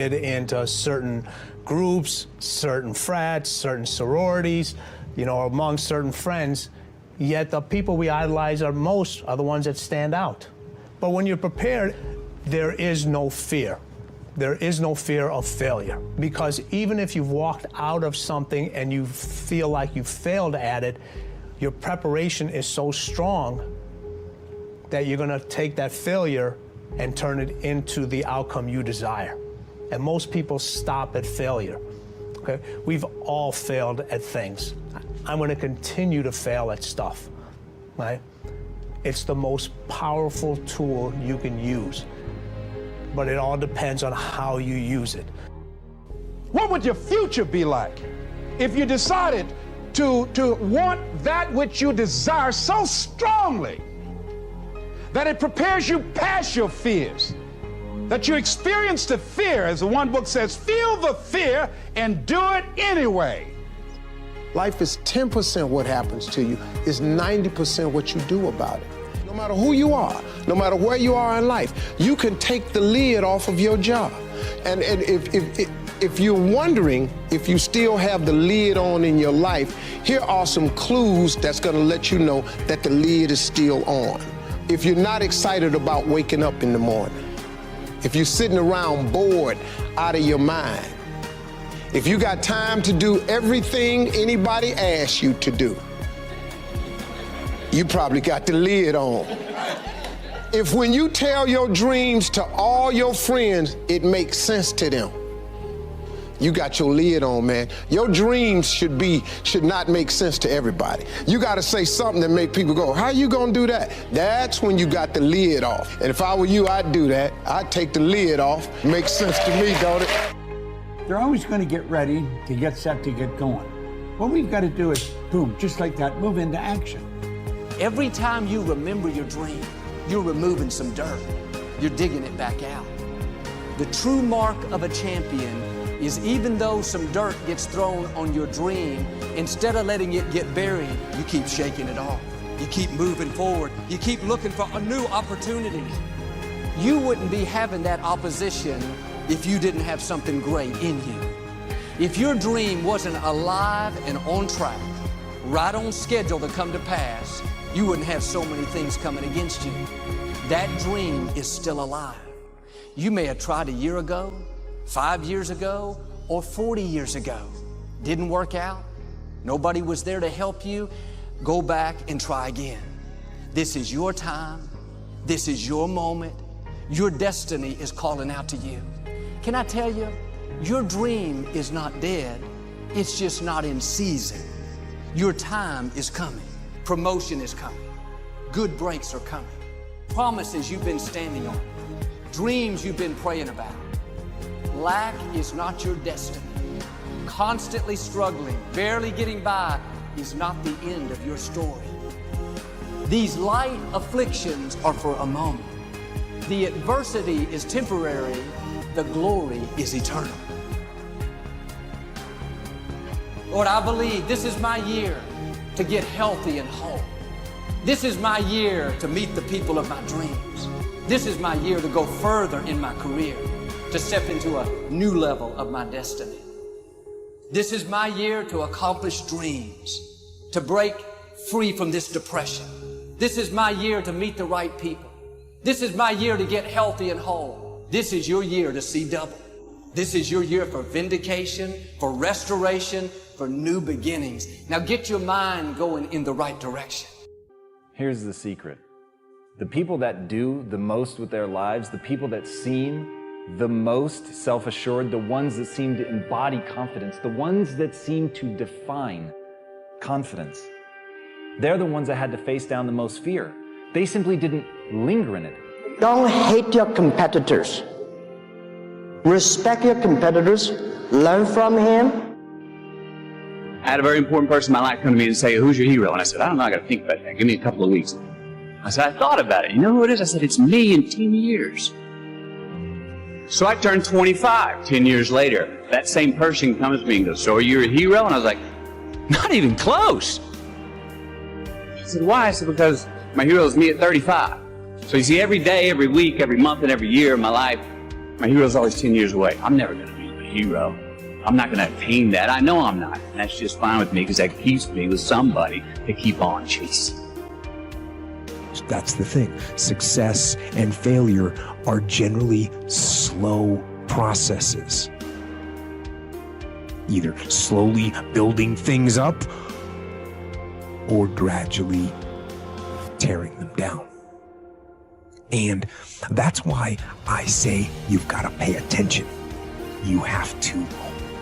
into certain groups, certain frats, certain sororities, you know, among certain friends, yet the people we idolize are the ones that stand out. But when you're prepared, there is no fear. There is no fear of failure, because even if you've walked out of something and you feel like you failed at it, your preparation is so strong that you're gonna take that failure and turn it into the outcome you desire. And most people stop at failure, okay? We've all failed at things. I'm gonna continue to fail at stuff, right? It's the most powerful tool you can use, but it all depends on how you use it. What would your future be like if you decided to want that which you desire so strongly that it prepares you past your fears? That you experience the fear, as the one book says, feel the fear and do it anyway. Life is 10% what happens to you, it's 90% what you do about it. No matter who you are, no matter where you are in life, you can take the lid off of your job. And if you're wondering if you still have the lid on in your life, here are some clues that's gonna let you know that the lid is still on. If you're not excited about waking up in the morning, if you're sitting around bored out of your mind, if you got time to do everything anybody asks you to do, you probably got the lid on. If when you tell your dreams to all your friends, it makes sense to them, you got your lid on, man. Your dreams should not make sense to everybody. You gotta say something that make people go, how you gonna do that? That's when you got the lid off. And if I were you, I'd do that. I'd take the lid off. Makes sense to me, don't it? They're always gonna get ready to get set to get going. What we've gotta do is, boom, just like that, move into action. Every time you remember your dream, you're removing some dirt. You're digging it back out. The true mark of a champion is even though some dirt gets thrown on your dream, instead of letting it get buried, you keep shaking it off. You keep moving forward. You keep looking for a new opportunity. You wouldn't be having that opposition if you didn't have something great in you. If your dream wasn't alive and on track, right on schedule to come to pass, you wouldn't have so many things coming against you. That dream is still alive. You may have tried a year ago, 5 years ago, or 40 years ago. Didn't work out. Nobody was there to help you. Go back and try again. This is your time. This is your moment. Your destiny is calling out to you. Can I tell you, your dream is not dead. It's just not in season. Your time is coming. Promotion is coming. Good breaks are coming. Promises you've been standing on. Dreams you've been praying about. Lack is not your destiny. Constantly struggling, barely getting by is not the end of your story. These light afflictions are for a moment. The adversity is temporary. The glory is eternal. Lord, I believe this is my year to get healthy and whole. This is my year to meet the people of my dreams. This is my year to go further in my career, to step into a new level of my destiny. This is my year to accomplish dreams, to break free from this depression. This is my year to meet the right people. This is my year to get healthy and whole. This is your year to see double. This is your year for vindication, for restoration, for new beginnings. Now get your mind going in the right direction. Here's the secret. The people that do the most with their lives, the people that seem the most self-assured, the ones that seem to embody confidence, the ones that seem to define confidence, they're the ones that had to face down the most fear. They simply didn't linger in it. Don't hate your competitors. Respect your competitors. Learn from him. I had a very important person in my life come to me and say, who's your hero? And I said, I don't know, I got to think about that. Give me a couple of weeks. I said, I thought about it. You know who it is? I said, it's me in 10 years. So I turned 25 10 years later. That same person comes to me and goes, so are you a hero? And I was like, not even close. I said, why? I said, because my hero is me at 35. So you see, every day, every week, every month, and every year of my life, My hero's always 10 years away. I'm never going to be my hero. I'm not going to attain that. I know I'm not. And that's just fine with me because that keeps me with somebody to keep on chasing. That's the thing. Success and failure are generally slow processes. Either slowly building things up or gradually tearing them down. And that's why I say you've got to pay attention. You have to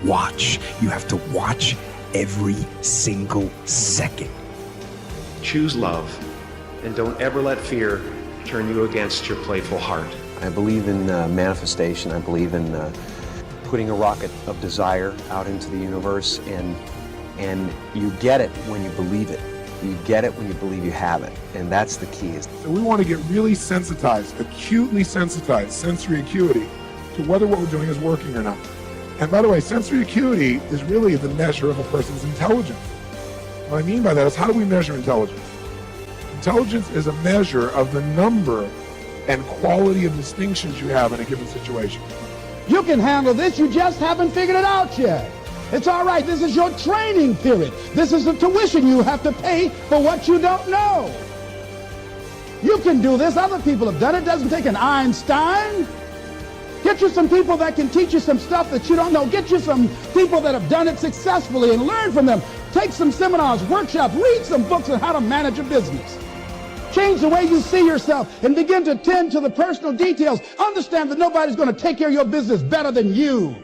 watch. You have to watch every single second. Choose love, and don't ever let fear turn you against your playful heart. I believe in manifestation. I believe in putting a rocket of desire out into the universe, and you get it when you believe it. You get it when you believe you have it, and that's the key. So we want to get really sensitized, acutely sensitized, sensory acuity, to whether what we're doing is working or not. And by the way, sensory acuity is really the measure of a person's intelligence. What I mean by that is, how do we measure intelligence? Intelligence is a measure of the number and quality of distinctions you have in a given situation. You can handle this, you just haven't figured it out yet. It's all right, this is your training period. This is the tuition you have to pay for what you don't know. You can do this, other people have done it. It doesn't take an Einstein. Get you some people that can teach you some stuff that you don't know. Get you some people that have done it successfully and learn from them. Take some seminars, workshops, read some books on how to manage a business. Change the way you see yourself and begin to tend to the personal details. Understand that nobody's going to take care of your business better than you.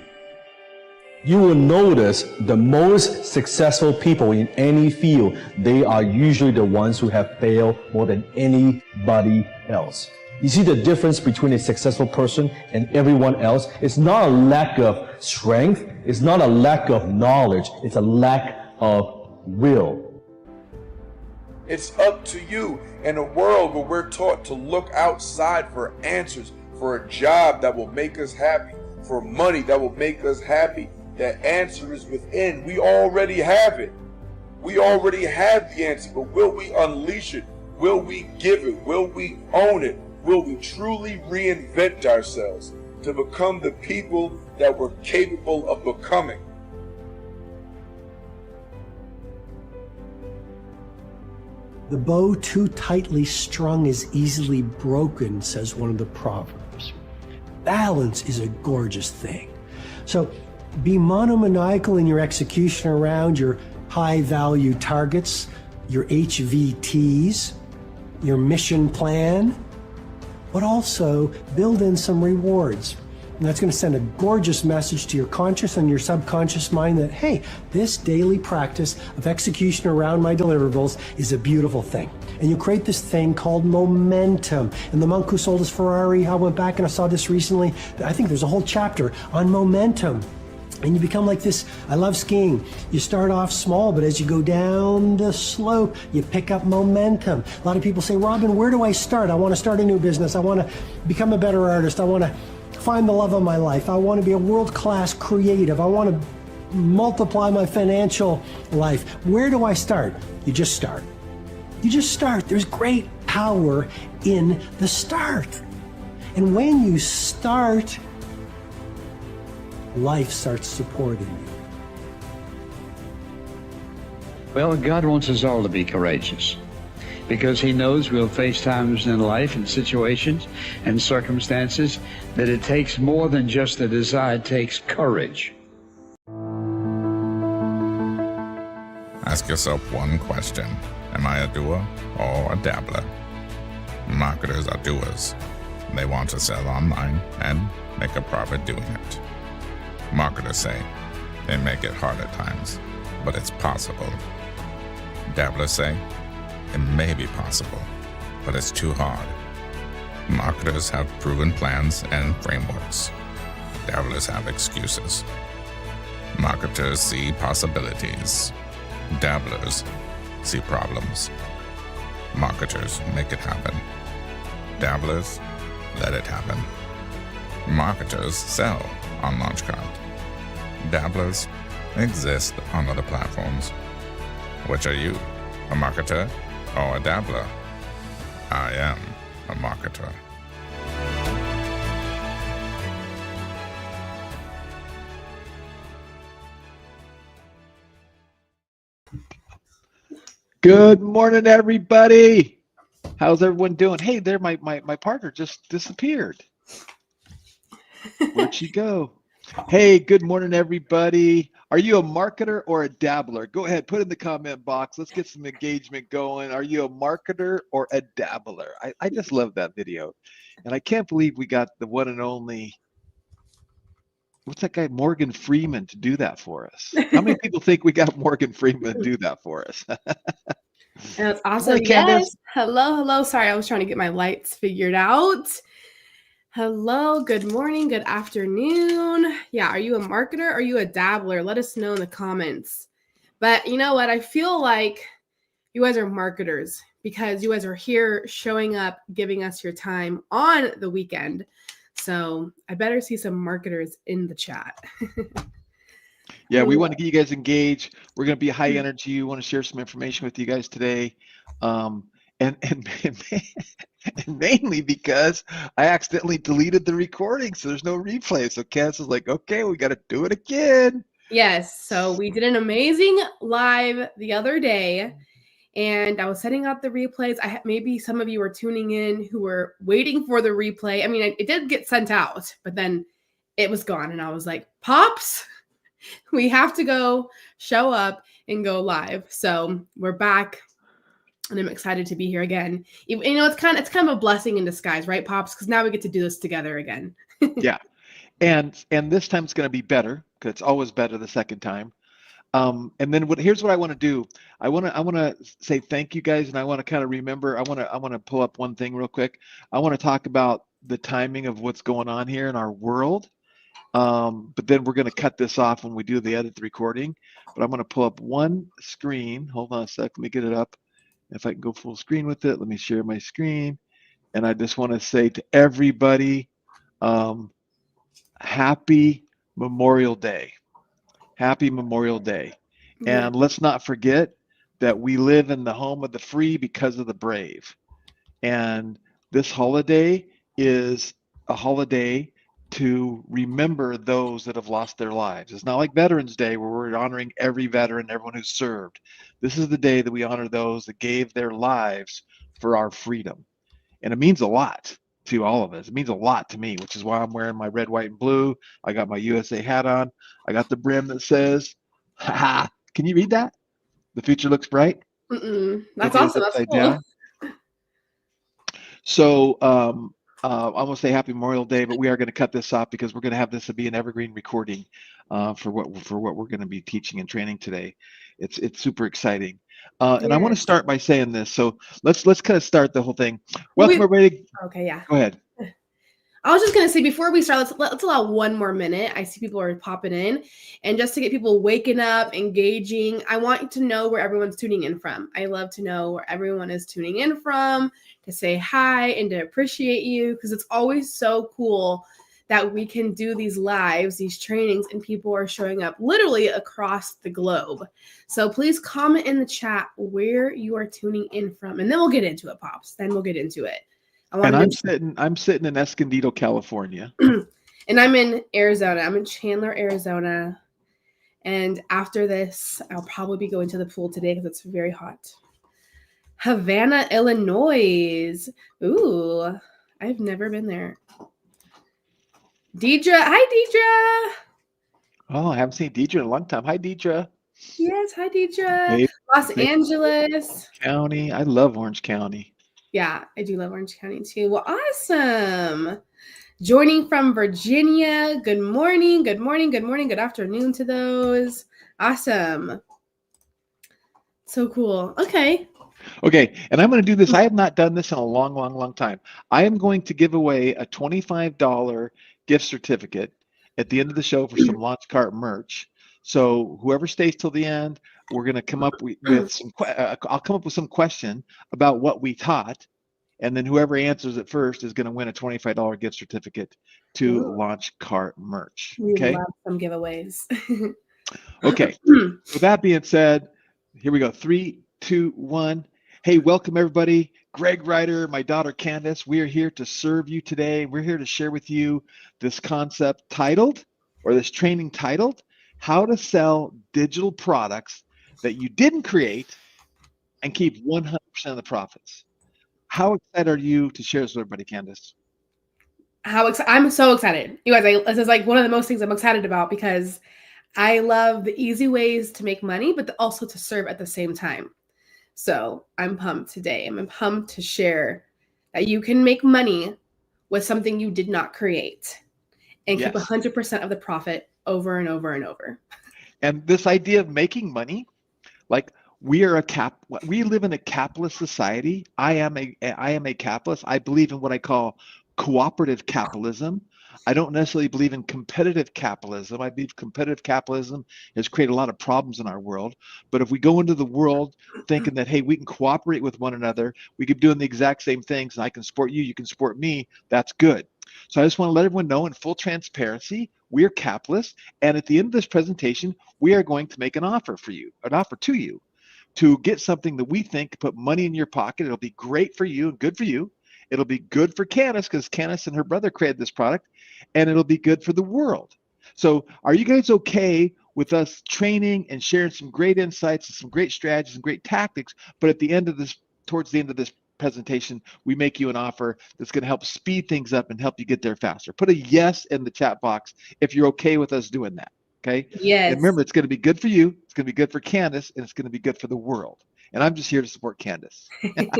You will notice the most successful people in any field, they are usually the ones who have failed more than anybody else. You see the difference between a successful person and everyone else? It's not a lack of strength, it's not a lack of knowledge, it's a lack of will. It's up to you in a world where we're taught to look outside for answers, for a job that will make us happy, for money that will make us happy. The answer is within. We already have it. We already have the answer, but will we unleash it? Will we give it? Will we own it? Will we truly reinvent ourselves to become the people that we're capable of becoming? The bow too tightly strung is easily broken, says one of the proverbs. Balance is a gorgeous thing. So be monomaniacal in your execution around your high-value targets, your HVTs, your mission plan, but also build in some rewards. And that's going to send a gorgeous message to your conscious and your subconscious mind that, hey, this daily practice of execution around my deliverables is a beautiful thing. And you create this thing called momentum. And the monk who sold his Ferrari, I went back and I saw this recently. I think there's a whole chapter on momentum. And you become like this. I love skiing. You start off small, but as you go down the slope, you pick up momentum. A lot of people say, Robin, where do I start? I want to start a new business. I want to become a better artist. I want to find the love of my life. I want to be a world-class creative. I want to multiply my financial life. Where do I start? You just start. You just start. There's great power in the start. And when you start, life starts supporting you. Well, God wants us all to be courageous because He knows we'll face times in life and situations and circumstances that it takes more than just a desire, it takes courage. Ask yourself one question. Am I a doer or a dabbler? Marketers are doers. They want to sell online and make a profit doing it. Marketers say they make it hard at times, but it's possible. Dabblers say it may be possible, but it's too hard. Marketers have proven plans and frameworks. Dabblers have excuses. Marketers see possibilities. Dabblers see problems. Marketers make it happen. Dabblers let it happen. Marketers sell on Launchcard. Dabblers exist on other platforms. Which are you, a marketer or a dabbler? I am a marketer. Good morning, everybody. How's everyone doing? Hey, there, my partner just disappeared. Where'd she go? Hey, good morning, everybody. Are you a marketer or a dabbler? Go ahead, put in the comment box. Let's get some engagement going. Are you a marketer or a dabbler? I just love that video. And I can't believe we got the one and only, what's that guy, Morgan Freeman, to do that for us. How many people think we got Morgan Freeman to do that for us? That's awesome. Morning, Candace. Yes. Hello. Sorry, I was trying to get my lights figured out. Hello, good morning, good afternoon. Yeah, are you a marketer? Are you a dabbler? Let us know in the comments. But you know what? I feel like you guys are marketers because you guys are here showing up, giving us your time on the weekend. So I better see some marketers in the chat. Yeah, we want to get you guys engaged. We're going to be high energy. We want to share some information with you guys today. And mainly because I accidentally deleted the recording, so there's no replay. So Cass is like, okay, we got to do it again. Yes, so we did an amazing live the other day, and I was setting up the replays. Maybe some of you were tuning in who were waiting for the replay. I mean, it did get sent out, but then it was gone, and I was like, Pops, we have to go show up and go live. So we're back. And I'm excited to be here again. You know, it's kind of a blessing in disguise, right, Pops? Because now we get to do this together again. Yeah, and this time it's going to be better because it's always better the second time. And then here's what I want to do. I want to say thank you guys, and I want to kind of remember. I want to pull up one thing real quick. I want to talk about the timing of what's going on here in our world. But then we're going to cut this off when we do the recording. But I'm going to pull up one screen. Hold on a sec. Let me get it up. If I can go full screen with it, let me share my screen. And I just want to say to everybody, happy Memorial Day. Happy Memorial Day. Yeah. And let's not forget that we live in the home of the free because of the brave. And this holiday is a holiday to remember those that have lost their lives. It's not like Veterans Day where we're honoring every veteran, everyone who's served. This is the day that we honor those that gave their lives for our freedom. And it means a lot to all of us. It means a lot to me, which is why I'm wearing my red, white, and blue. I got my USA hat on. I got the brim that says, ha, can you read that? The future looks bright. That's awesome. That's cool. Down. So I'm going to say happy Memorial Day, but we are going to cut this off because we're going to have this to be an evergreen recording for what we're going to be teaching and training today. It's super exciting. And I want to start by saying this. So let's kind of start the whole thing. Welcome everybody. Okay, yeah. Go ahead. I was just going to say before we start, let's allow one more minute. I see people are popping in. And just to get people waking up, engaging, I want to know where everyone's tuning in from. I love to know where everyone is tuning in from, to say hi and to appreciate you, because it's always so cool that we can do these lives, these trainings, and people are showing up literally across the globe. So please comment in the chat where you are tuning in from, and then we'll get into it, Pops. Then we'll get into it. And I'm sitting in Escondido, California. And I'm in Arizona. I'm in Chandler, Arizona. And after this, I'll probably be going to the pool today because it's very hot. Havana, Illinois. Ooh, I've never been there. Deidre. Hi, Deidre. Oh, I haven't seen Deidre in a long time. Hi, Deidre. Yes, hi, Deidre. Hey, Los Angeles. County. I love Orange County. Yeah, I do love Orange County too. Well, awesome. Joining from Virginia. Good morning. Good morning. Good morning. Good afternoon to those. Awesome. So cool. Okay. Okay, and I'm going to do this. I have not done this in a long time. I am going to give away a $25 gift certificate at the end of the show for some launch cart merch. So whoever stays till the end, we're going to come up with some. I'll come up with some question about what we taught, and then whoever answers it first is going to win a $25 gift certificate to launch cart merch. Okay. We love some giveaways. Okay. With that being said, here we go. 3, 2, 1. Hey, welcome everybody. Greg Ryder, my daughter Candace. We are here to serve you today. We're here to share with you this concept titled, or this training titled, How to Sell Digital Products that you didn't create and keep 100% of the profits. How excited are you to share this with everybody, Candace? I'm so excited. You guys, this is like one of the most things I'm excited about because I love the easy ways to make money, but also to serve at the same time. So I'm pumped today. I'm pumped to share that you can make money with something you did not create and keep 100% of the profit over and over and over. And this idea of making money, like we live in a capitalist society. I am a capitalist. I believe in what I call cooperative capitalism. I don't necessarily believe in competitive capitalism. I believe competitive capitalism has created a lot of problems in our world. But if we go into the world thinking that, hey, we can cooperate with one another, we keep doing the exact same things, and I can support you, you can support me, that's good. So I just want to let everyone know in full transparency, we're capitalists. And at the end of this presentation, we are going to make an offer for you, an offer to you to get something that we think put money in your pocket. It'll be great for you and good for you. It'll be good for Candace because Candace and her brother created this product, and it'll be good for the world. So are you guys okay with us training and sharing some great insights and some great strategies and great tactics, but at the end of this, towards the end of this presentation, we make you an offer that's going to help speed things up and help you get there faster? Put a yes in the chat box if you're okay with us doing that. Okay. Yes. And remember, it's going to be good for you. It's going to be good for Candace, and it's going to be good for the world. And I'm just here to support Candace. And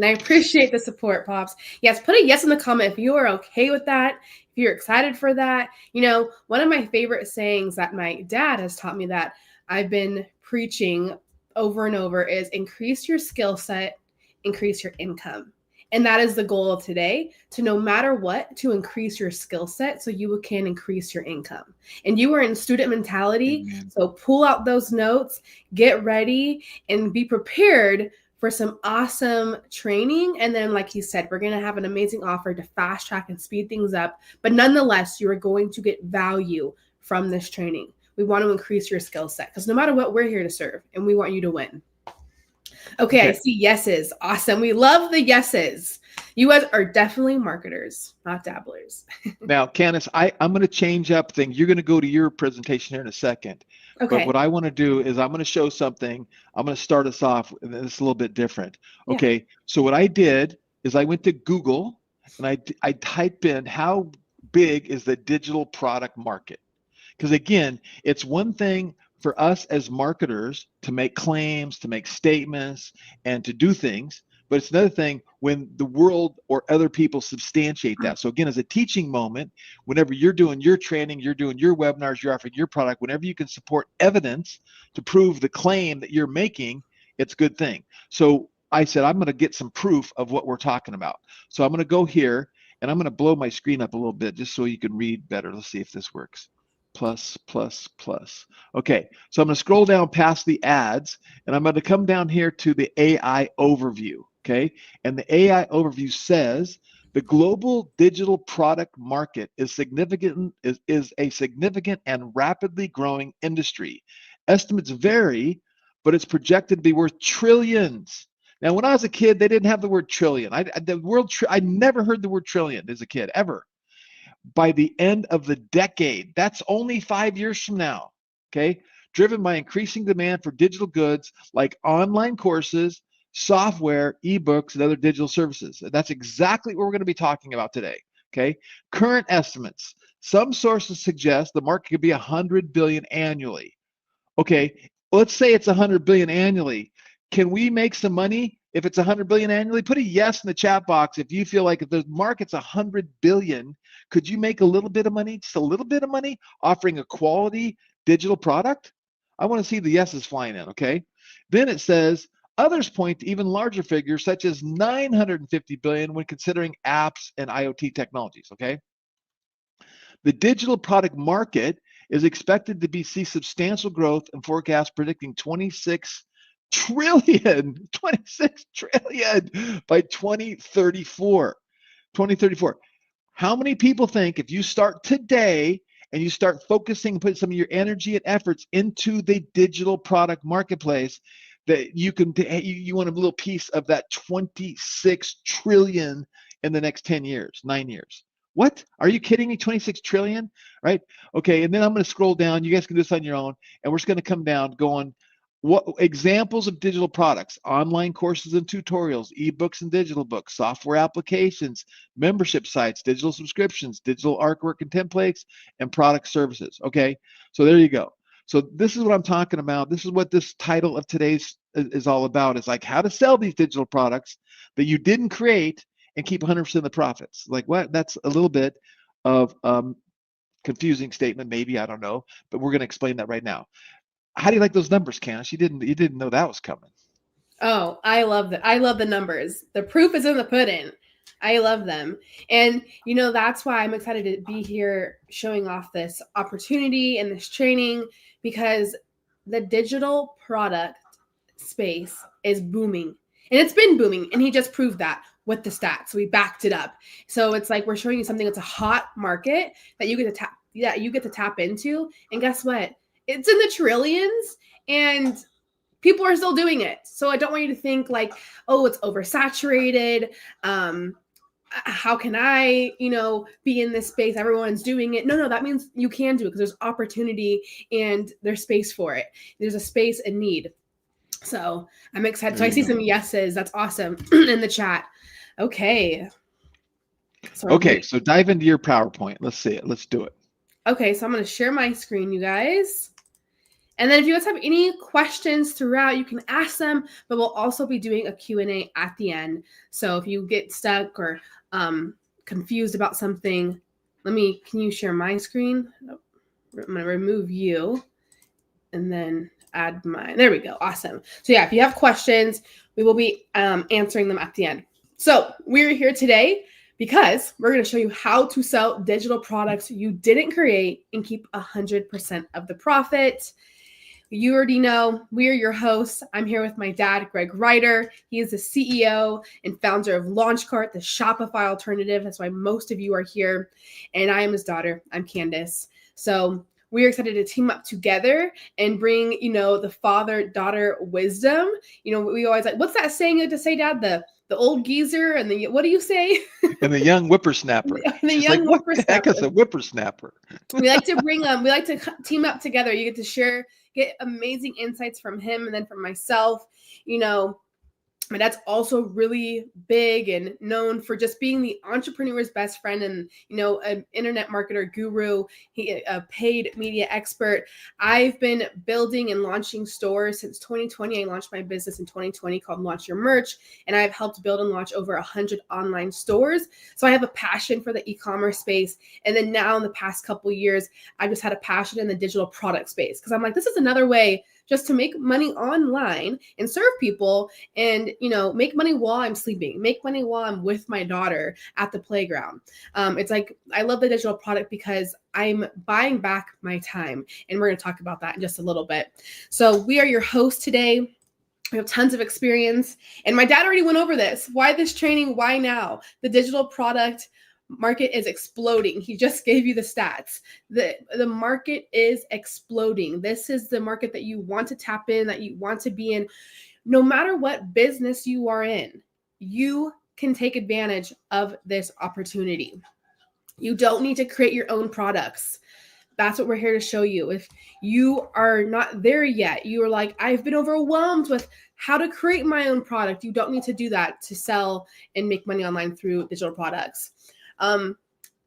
I appreciate the support, Pops. Yes, put a yes in the comment if you are okay with that, if you're excited for that. You know, one of my favorite sayings that my dad has taught me that I've been preaching over and over is increase your skill set, increase your income. And that is the goal of today, to no matter what, to increase your skill set so you can increase your income. And you are in student mentality, so pull out those notes, get ready, and be prepared for some awesome training. And then, like he said, we're going to have an amazing offer to fast track and speed things up. But nonetheless, you are going to get value from this training. We want to increase your skill set because no matter what, we're here to serve and we want you to win. Okay, I see yeses. Awesome. We love the yeses. You guys are definitely marketers, not dabblers. Now, Candace, I'm going to change up things. You're going to go to your presentation here in a second. Okay. But what I want to do is I'm going to show something. I'm going to start us off, and it's a little bit different. Okay, so what I did is I went to Google, and I typed in how big is the digital product market? Because again, it's one thing for us as marketers to make claims, to make statements, and to do things. But it's another thing when the world or other people substantiate that. So again, as a teaching moment, whenever you're doing your training, you're doing your webinars, you're offering your product, whenever you can support evidence to prove the claim that you're making, it's a good thing. So I said, I'm going to get some proof of what we're talking about. So I'm going to go here and I'm going to blow my screen up a little bit just so you can read better. Let's see if this works. Plus. Okay, so I'm going to scroll down past the ads and I'm going to come down here to the AI overview. Okay, and the AI overview says the global digital product market is a significant and rapidly growing industry. Estimates vary, but it's projected to be worth trillions. Now, when I was a kid, they didn't have the word trillion. I never heard the word trillion as a kid, ever. By the end of the decade, that's only 5 years from now, okay? Driven by increasing demand for digital goods like online courses, software, ebooks, and other digital services. That's exactly what we're going to be talking about today, okay? Current estimates. Some sources suggest the market could be 100 billion annually. Okay, let's say it's 100 billion annually. Can we make some money if it's 100 billion annually? Put a yes in the chat box if you feel like if the market's 100 billion, could you make a little bit of money, just a little bit of money, offering a quality digital product? I want to see the yeses flying in, okay? Then it says, others point to even larger figures such as 950 billion when considering apps and IoT technologies, okay? The digital product market is expected to see substantial growth and forecasts predicting 26 trillion by 2034. How many people think if you start today and you start focusing and put some of your energy and efforts into the digital product marketplace, that you want a little piece of that 26 trillion in the next 10 years, 9 years? What? Are you kidding me? 26 trillion, right? Okay, and then I'm going to scroll down. You guys can do this on your own, and we're just going to come down going, What examples of digital products? Online courses and tutorials, ebooks and digital books, software applications, membership sites, digital subscriptions, digital artwork and templates, and product services. Okay, so there you go. So this is what I'm talking about. This is what this title of today's is all about. It's like how to sell these digital products that you didn't create and keep 100% of the profits. Like what? That's a little bit of confusing statement, maybe, I don't know, but we're going to explain that right now. How do you like those numbers, Candace? You didn't know that was coming. Oh, I love that. I love the numbers. The proof is in the pudding. I love them. And, that's why I'm excited to be here showing off this opportunity and this training, because the digital product space is booming. And it's been booming. And he just proved that with the stats. We backed it up. So it's like we're showing you something that's a hot market that you get to tap into. And guess what? It's in the trillions, and people are still doing it. So I don't want you to think like, oh, it's oversaturated. How can I, be in this space? Everyone's doing it. No, that means you can do it because there's opportunity and there's space for it. There's a space and need. So I'm excited. So I see some yeses. That's awesome in the chat. Okay. So dive into your PowerPoint. Let's see it. Let's do it. Okay, so I'm going to share my screen, you guys. And then if you guys have any questions throughout, you can ask them, but we'll also be doing a Q&A at the end. So if you get stuck or confused about something, can you share my screen? I'm going to remove you and then add mine. There we go. Awesome. So yeah, if you have questions, we will be answering them at the end. So we're here today because we're going to show you how to sell digital products you didn't create and keep 100% of the profit. You already know we're your hosts. I'm here with my dad, Greg Ryder. He is the CEO and founder of LaunchCart, the Shopify alternative. That's why most of you are here. And I am his daughter. I'm Candace. So we're excited to team up together and bring, the father-daughter wisdom. We always like, what's that saying you like to say, Dad? The old geezer and what do you say? And the young whippersnapper. What the heck is a whippersnapper? We like to bring them. We like to team up together. You get to get amazing insights from him and then from myself. My dad's also really big and known for just being the entrepreneur's best friend and, an internet marketer guru. He a paid media expert. I've been building and launching stores since 2020. I launched my business in 2020 called Launch Your Merch, and I've helped build and launch over 100 online stores. So I have a passion for the e-commerce space. And then now in the past couple of years, I've just had a passion in the digital product space because I'm like, this is another way just to make money online and serve people and, make money while I'm sleeping, make money while I'm with my daughter at the playground. It's like, I love the digital product because I'm buying back my time. And we're going to talk about that in just a little bit. So we are your hosts today. We have tons of experience. And my dad already went over this. Why this training? Why now? The digital product market is exploding. He just gave you the stats. The market is exploding. This is the market that you want to tap in, that you want to be in. No matter what business you are in, you can take advantage of this opportunity. You don't need to create your own products. That's what we're here to show you. If you are not there yet, you are like, I've been overwhelmed with how to create my own product. You don't need to do that to sell and make money online through digital products.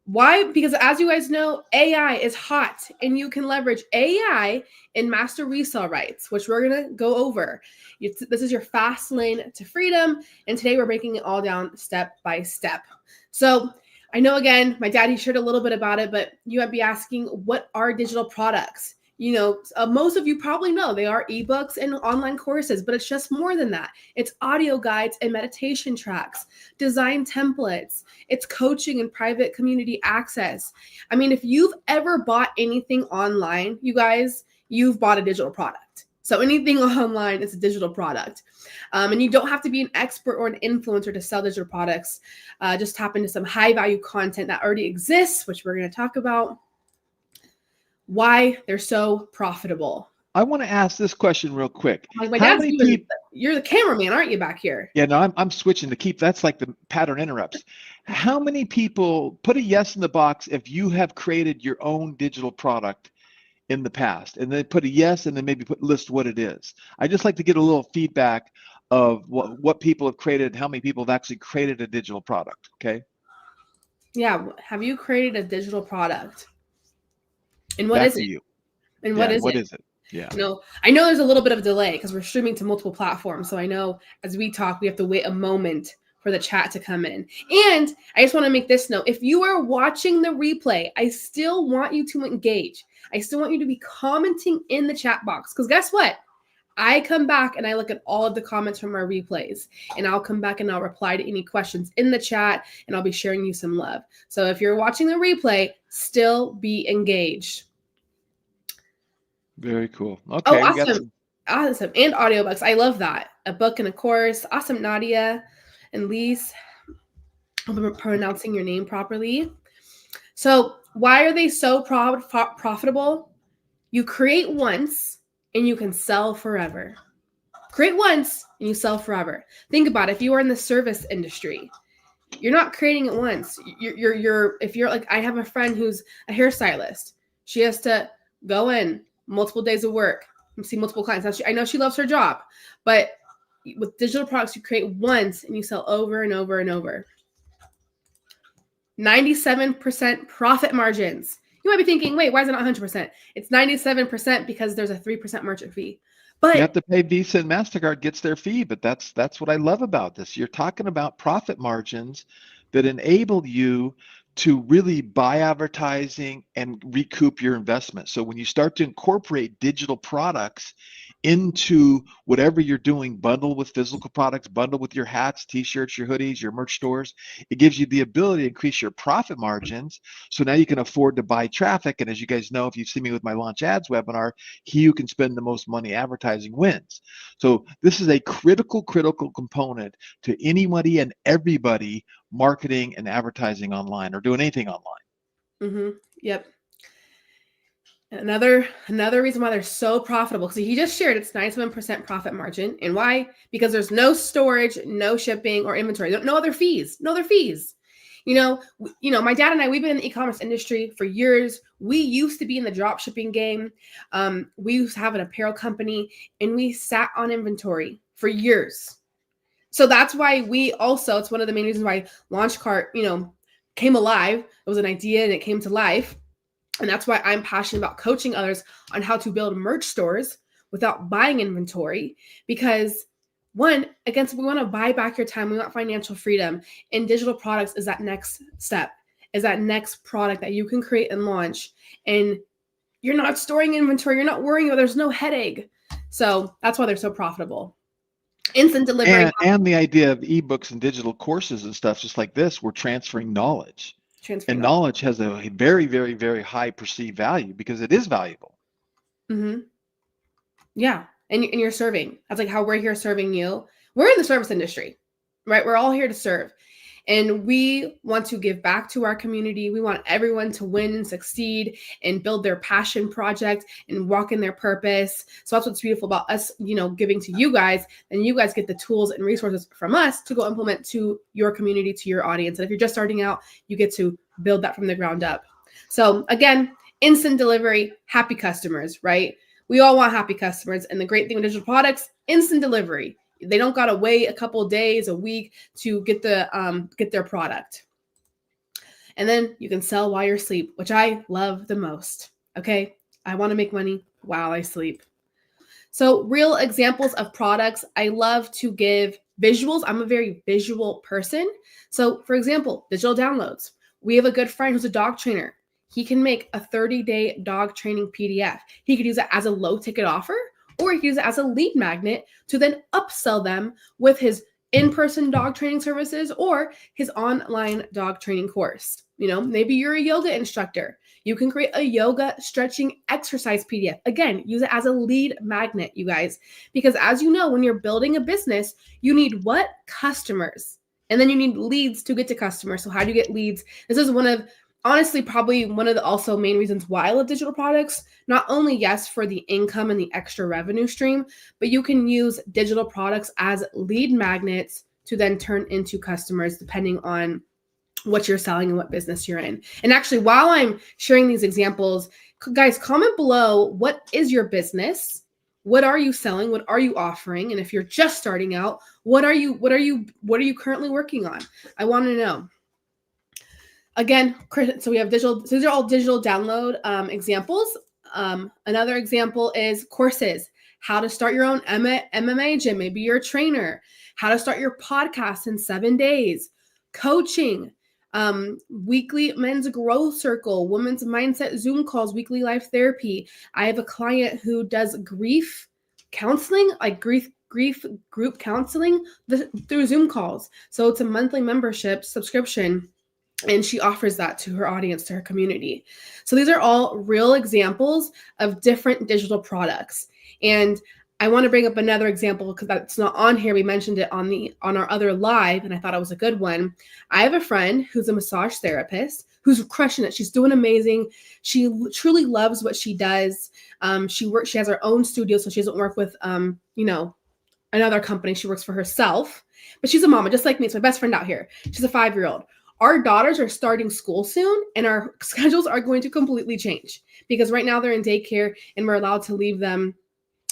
Why? Because as you guys know, AI is hot and you can leverage AI and master resale rights, which we're going to go over. This is your fast lane to freedom. And today we're breaking it all down step by step. So I know, again, my dad, he shared a little bit about it, but you might be asking, what are digital products? Most of you probably know they are ebooks and online courses, but it's just more than that. It's audio guides and meditation tracks, design templates. It's coaching and private community access. I mean, if you've ever bought anything online, you guys, you've bought a digital product. So anything online is a digital product. And you don't have to be an expert or an influencer to sell digital products. Just tap into some high value content that already exists, which we're going to talk about. Why they're so profitable. I want to ask this question real quick. Like my dad's you're the cameraman, aren't you, back here? Yeah, no, I'm switching to keep. That's like the pattern interrupts. How many people, put a yes in the box if you have created your own digital product in the past? And then put a yes, and then maybe list what it is. I just like to get a little feedback of what people have created and how many people have actually created a digital product. Okay. Yeah. Have you created a digital product? And what Back is to it? you. And Yeah. what is What it? is it? Yeah. I know there's a little bit of a delay because we're streaming to multiple platforms. So I know as we talk, we have to wait a moment for the chat to come in. And I just want to make this note. If you are watching the replay, I still want you to engage. I still want you to be commenting in the chat box because guess what? I come back and I look at all of the comments from our replays, and I'll come back and I'll reply to any questions in the chat, and I'll be sharing you some love. So if you're watching the replay, still be engaged. Very cool. Oh, Okay. We got awesome. Awesome. And audiobooks. I love that. A book and a course. Awesome, Nadia and Lise. I'm pronouncing your name properly. So why are they so profitable? You create once and you can sell forever. Create once and you sell forever. Think about it. If you are in the service industry, you're not creating it once. If you're like, I have a friend who's a hairstylist. She has to go in multiple days of work and see multiple clients. Now I know she loves her job, but with digital products, you create once and you sell over and over and over. 97% profit margins. You might be thinking, wait, why is it not 100%? It's 97% because there's a 3% merchant fee. But you have to pay. Visa and MasterCard gets their fee, but that's what I love about this. You're talking about profit margins that enable you to really buy advertising and recoup your investment. So when you start to incorporate digital products into whatever you're doing, bundle with physical products, bundle with your hats, t-shirts, your hoodies, your merch stores, it gives you the ability to increase your profit margins. So now you can afford to buy traffic. And as you guys know, if you see me with my launch ads webinar, he who can spend the most money advertising wins. So this is a critical component to anybody and everybody marketing and advertising online or doing anything online. Yep. Another reason why they're so profitable, because he just shared it's 97% profit margin. And why? Because there's no storage, no shipping or inventory, no other fees. You know, my dad and I, we've been in the e-commerce industry for years. We used to be in the drop shipping game. We used to have an apparel company and we sat on inventory for years. So that's why it's one of the main reasons why LaunchCart, came alive. It was an idea and it came to life. And that's why I'm passionate about coaching others on how to build merch stores without buying inventory. Because we want to buy back your time. We want financial freedom. And digital products is that next step, is that next product that you can create and launch. And you're not storing inventory. You're not worrying about, there's no headache. So that's why they're so profitable. Instant delivery. And the idea of ebooks and digital courses and stuff just like this, we're transferring knowledge. And knowledge has a very, very, very high perceived value because it is valuable. Mm-hmm. Yeah. And you're serving. That's like how we're here serving you. We're in the service industry, right? We're all here to serve. And we want to give back to our community. We want everyone to win and succeed and build their passion project and walk in their purpose. So that's what's beautiful about us, giving to you guys. And you guys get the tools and resources from us to go implement to your community, to your audience. And if you're just starting out, you get to build that from the ground up. So again, instant delivery, happy customers, right? We all want happy customers. And the great thing with digital products, instant delivery. They don't got to wait a couple of days, a week to get their product. And then you can sell while you're asleep, which I love the most. Okay. I want to make money while I sleep. So real examples of products. I love to give visuals. I'm a very visual person. So for example, digital downloads. We have a good friend who's a dog trainer. He can make a 30-day dog training PDF. He could use it as a low ticket offer, or he can use it as a lead magnet to then upsell them with his in-person dog training services or his online dog training course. Maybe you're a yoga instructor. You can create a yoga stretching exercise PDF. Again, use it as a lead magnet, you guys, because as you know, when you're building a business, you need what? Customers. And then you need leads to get to customers. So how do you get leads? This is honestly, probably one of the also main reasons why I love digital products. Not only, yes, for the income and the extra revenue stream, but you can use digital products as lead magnets to then turn into customers depending on what you're selling and what business you're in. And actually, while I'm sharing these examples, guys, comment below, what is your business? What are you selling? What are you offering? And if you're just starting out, what are you currently working on? I want to know. Again, so we have digital, so these are all digital download examples. Another example is courses, how to start your own MMA gym. Maybe you're a trainer, how to start your podcast in 7 days, coaching, weekly men's growth circle, women's mindset Zoom calls, weekly life therapy. I have a client who does grief counseling, like grief group counseling through Zoom calls. So it's a monthly membership subscription, and she offers that to her audience, to her community. So these are all real examples of different digital products. And I want to bring up another example because that's not on here. We mentioned it on our other live, and I thought it was a good one. I have a friend who's a massage therapist who's crushing it. She's doing amazing. She truly loves what she does. She has her own studio, so she doesn't work with another company. She works for herself, but she's a mama just like me. It's my best friend out here. She's a 5-year-old. Our daughters are starting school soon, and our schedules are going to completely change because right now they're in daycare and we're allowed to leave them,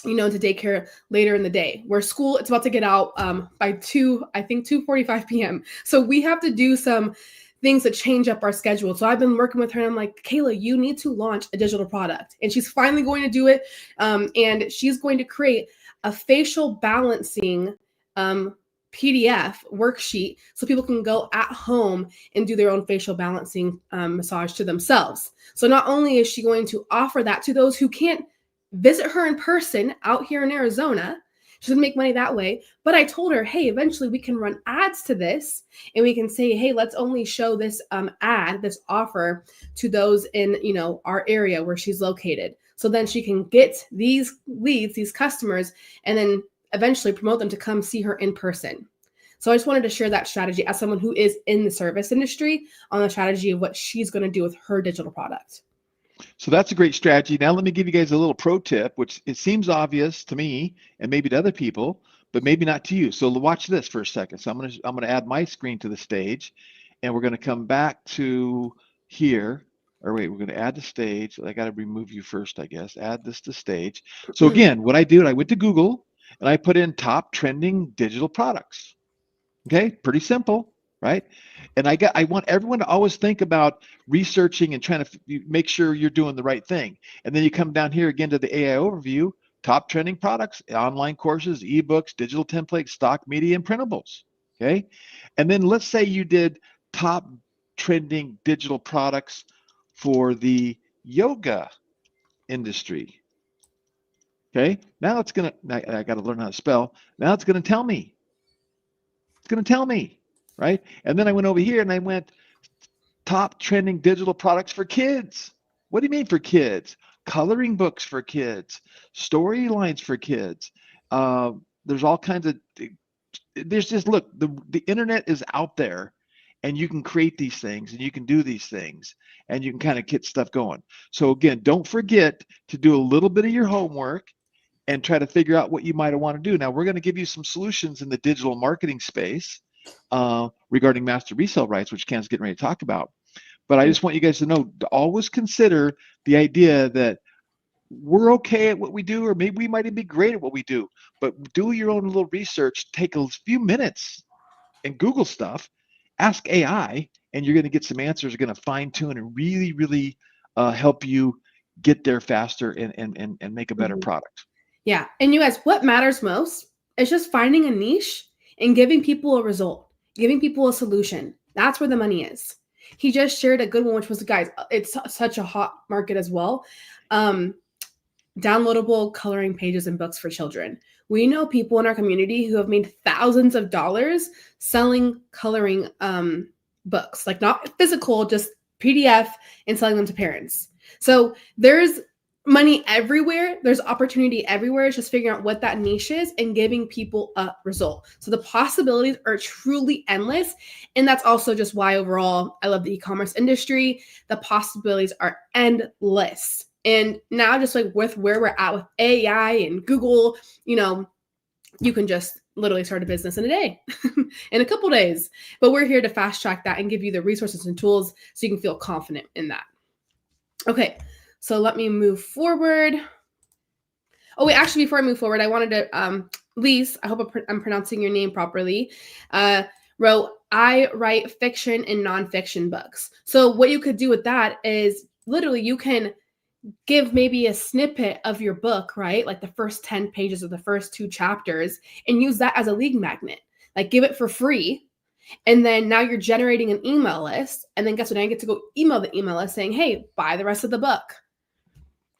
to daycare later in the day. Where school, it's about to get out by 2:45 p.m. So we have to do some things to change up our schedule. So I've been working with her and I'm like, Kayla, you need to launch a digital product. And she's finally going to do it. And she's going to create a facial balancing PDF worksheet so people can go at home and do their own facial balancing massage to themselves. So not only is she going to offer that to those who can't visit her in person out here in Arizona, she's gonna make money that way. But I told her, hey, eventually we can run ads to this and we can say, hey, let's only show this this offer to those in our area where she's located. So then she can get these leads, these customers, and then eventually promote them to come see her in person. So I just wanted to share that strategy as someone who is in the service industry on the strategy of what she's going to do with her digital product. So that's a great strategy. Now let me give you guys a little pro tip, which it seems obvious to me and maybe to other people, but maybe not to you. So watch this for a second. So I'm going to add my screen to the stage, and we're going to come back to here. Or wait, we're going to add the stage. I got to remove you first, I guess. Add this to stage. So again, what I did, I went to Google and I put in top trending digital products. Okay, pretty simple, right? And I want everyone to always think about researching and trying to make sure you're doing the right thing. And then you come down here again to the AI overview, top trending products, online courses, ebooks, digital templates, stock media, and printables. Okay, and then let's say you did top trending digital products for the yoga industry. Okay, now it's gonna, I got to learn how to spell. Now it's going to tell me. It's going to tell me, right? And then I went over here and I went top trending digital products for kids. What do you mean for kids? Coloring books for kids, storylines for kids. There's all kinds of, there's just, look, the internet is out there and you can create these things and you can do these things and you can kind of get stuff going. So again, don't forget to do a little bit of your homework and try to figure out what you might want to do. Now, we're going to give you some solutions in the digital marketing space regarding master resale rights, which Ken's getting ready to talk about. But I just want you guys to know, to always consider the idea that we're okay at what we do, or maybe we might even be great at what we do, but do your own little research, take a few minutes and Google stuff, ask AI, and you're going to get some answers. You're going to fine tune and really, really help you get there faster and make a better product. Yeah. And you guys, what matters most is just finding a niche and giving people a result, giving people a solution. That's where the money is. He just shared a good one, which was, guys, it's such a hot market as well. Downloadable coloring pages and books for children. We know people in our community who have made thousands of dollars selling coloring books, like not physical, just PDF, and selling them to parents. So there's money everywhere. There's opportunity everywhere. It's just figuring out what that niche is and giving people a result. So the possibilities are truly endless. And that's also just why overall I love the e-commerce industry. The possibilities are endless. And now just like with where we're at with AI and Google, you can just literally start a business in a day, in a couple days. But we're here to fast track that and give you the resources and tools so you can feel confident in that. Okay. So let me move forward. Oh, wait, actually, before I move forward, I wanted to, Lise, I hope I'm pronouncing your name properly, wrote, I write fiction and nonfiction books. So what you could do with that is literally you can give maybe a snippet of your book, right? Like the first 10 pages or the first 2 chapters, and use that as a lead magnet. Like give it for free. And then now you're generating an email list. And then guess what? I get to go email the email list saying, hey, buy the rest of the book.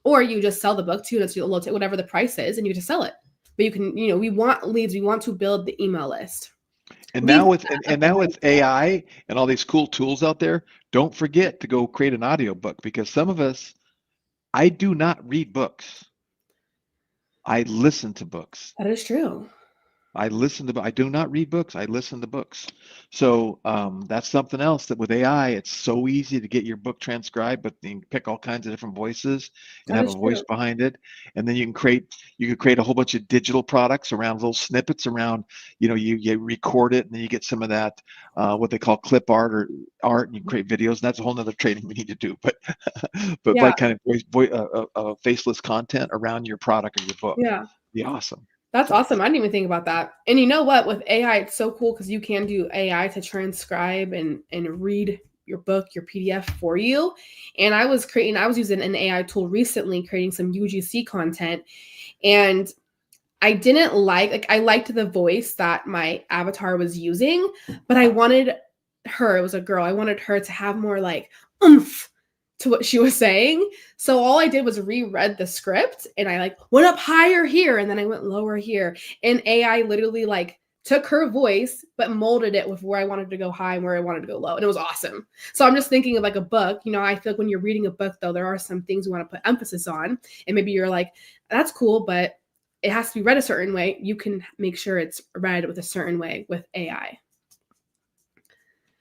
Or you just sell the book to whatever the price is, and you just sell it. But you can, we want leads. We want to build the email list. And now with AI and all these cool tools out there, don't forget to go create an audiobook, because some of us, I do not read books. I listen to books. That is true. I do not read books. I listen to books. So that's something else that with AI, it's so easy to get your book transcribed, but you can pick all kinds of different voices and have a voice behind it. And then you can create a whole bunch of digital products around little snippets around, you record it, and then you get some of that, what they call clip art, and you create videos. And that's a whole nother training we need to do. But like kind of faceless content around your product or your book. Yeah. Be awesome. That's awesome. I didn't even think about that. And you know what? With AI, it's so cool because you can do AI to transcribe and read your book, your PDF for you. And I was using an AI tool recently, creating some UGC content. And I didn't I liked the voice that my avatar was using, but I wanted her, it was a girl, I wanted her to have more like oomph to what she was saying. So all I did was reread the script, and I went up higher here, and then I went lower here. And AI literally took her voice, but molded it with where I wanted to go high and where I wanted to go low. And it was awesome. So I'm just thinking of a book, I feel like when you're reading a book though, there are some things you want to put emphasis on. And maybe you're like, that's cool, but it has to be read a certain way. You can make sure it's read with a certain way with AI.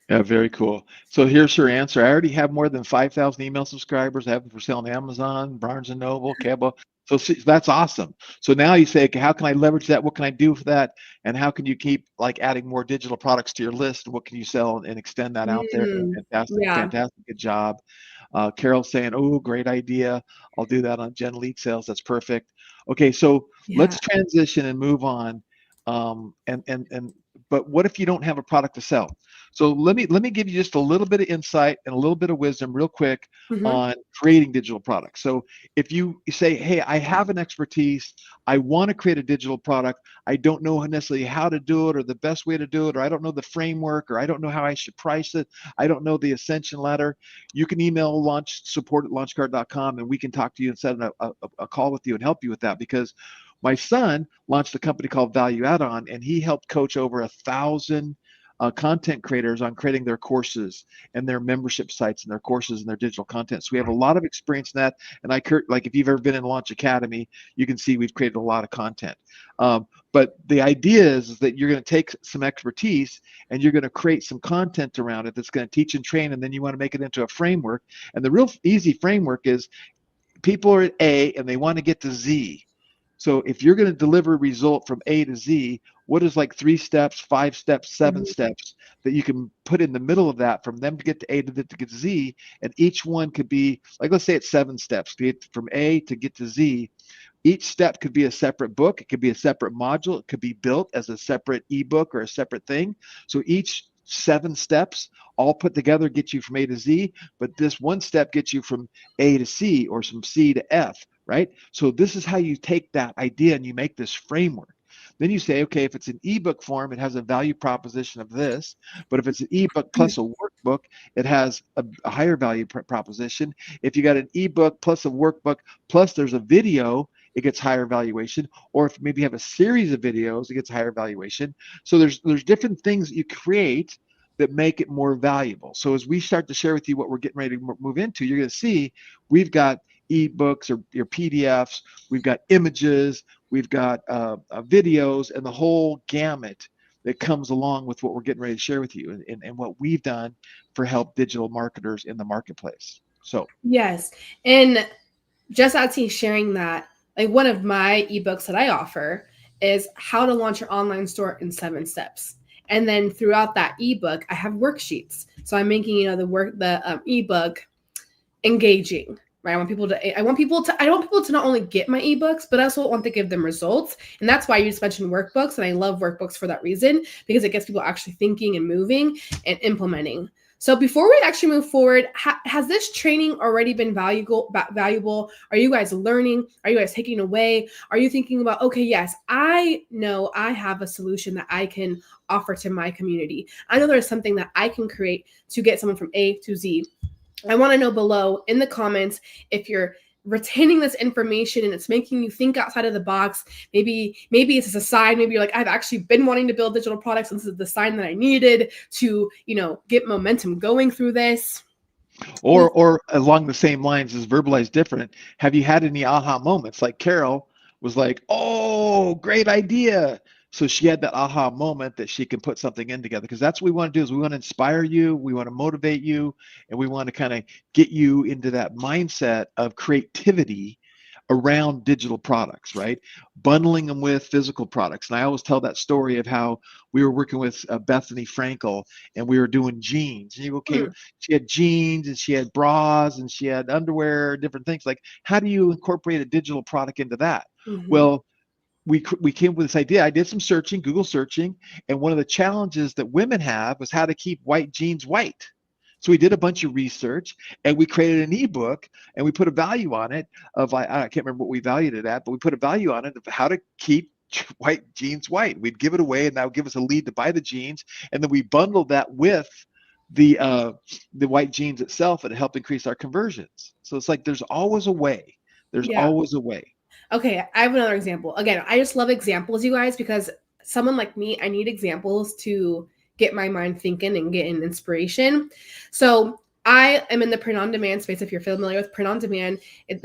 Yeah, very cool. So here's her answer. I already have more than 5,000 email subscribers. I have them for sale on Amazon, Barnes & Noble, Cabo. So that's awesome. So now you say, okay, how can I leverage that? What can I do for that? And how can you keep adding more digital products to your list? What can you sell and extend that out there? Fantastic, fantastic. Good job. Carol's saying, oh, great idea. I'll do that on Gen Lead Sales. That's perfect. Okay, so let's transition and move on. But what if you don't have a product to sell? So let me give you just a little bit of insight and a little bit of wisdom real quick on creating digital products. So if you say, hey, I have an expertise, I want to create a digital product, I don't know necessarily how to do it or the best way to do it, or I don't know the framework, or I don't know how I should price it, I don't know the ascension ladder, you can email support@launchcard.com, and we can talk to you and set a call with you and help you with that. Because my son launched a company called Value Add-On, and he helped coach over 1,000 content creators on creating their courses and their membership sites and their courses and their digital content. So we have a lot of experience in that. And if you've ever been in Launch Academy, you can see we've created a lot of content. But the idea is that you're going to take some expertise and you're going to create some content around it that's going to teach and train, and then you want to make it into a framework. And the real easy framework is people are at A and they want to get to Z. So if you're going to deliver a result from A to Z, what is 3 steps, 5 steps, 7 steps that you can put in the middle of that from them to get to A to get to Z? And each one could be, let's say it's 7 steps, be it from A to get to Z. Each step could be a separate book. It could be a separate module. It could be built as a separate ebook or a separate thing. So each 7 steps all put together get you from A to Z, but this one step gets you from A to C or from C to F, right? So this is how you take that idea and you make this framework. Then you say, okay, if it's an ebook form, it has a value proposition of this. But if it's an ebook plus a workbook, it has a higher value proposition. If you got an ebook plus a workbook plus there's a video, it gets higher valuation. Or if maybe you have a series of videos, it gets higher valuation. So there's different things that you create that make it more valuable. So as we start to share with you what we're getting ready to move into, you're going to see we've got ebooks or your PDFs, we've got images, we've got videos, and the whole gamut that comes along with what we're getting ready to share with you and what we've done for help digital marketers in the marketplace. So yes, and just as he's sharing that, one of my ebooks that I offer is how to launch your online store in 7 steps. And then throughout that ebook, I have worksheets. So I'm making the ebook engaging, right? I want people to not only get my ebooks, but I also want to give them results. And that's why you just mentioned workbooks. And I love workbooks for that reason, because it gets people actually thinking and moving and implementing. So before we actually move forward, has this training already been valuable? Are you guys learning? Are you guys taking away? Are you thinking about, okay, yes, I know I have a solution that I can offer to my community. I know there's something that I can create to get someone from A to Z. I want to know below in the comments if you're retaining this information and it's making you think outside of the box. Maybe it's a sign. Maybe you're like, I've actually been wanting to build digital products, and this is the sign that I needed to, get momentum going through this. Or along the same lines as verbalize different. Have you had any aha moments? Like Carol was like, oh, great idea. So she had that aha moment that she can put something in together, because that's what we want to do, is we want to inspire you, we want to motivate you, and we want to kind of get you into that mindset of creativity around digital products, right? Bundling them with physical products. And I always tell that story of how we were working with Bethany Frankel, and we were doing jeans. And you go, okay, she had jeans and she had bras and she had underwear, different things. Like, how do you incorporate a digital product into that? Mm-hmm. Well, we came up with this idea. I did some searching, Google searching, and one of the challenges that women have was how to keep white jeans white. So we did a bunch of research, and we created an ebook, and we put a value on it of, I can't remember what we valued it at, but we put a value on it of how to keep white jeans white. We'd give it away, and that would give us a lead to buy the jeans, and then we bundled that with the white jeans itself, and it helped increase our conversions. So it's like there's always a way. There's always a way. Okay, I have another example. Again, I just love examples, you guys, because someone like me, I need examples to get my mind thinking and get an inspiration. So I am in the print-on-demand space. If you're familiar with print-on-demand, it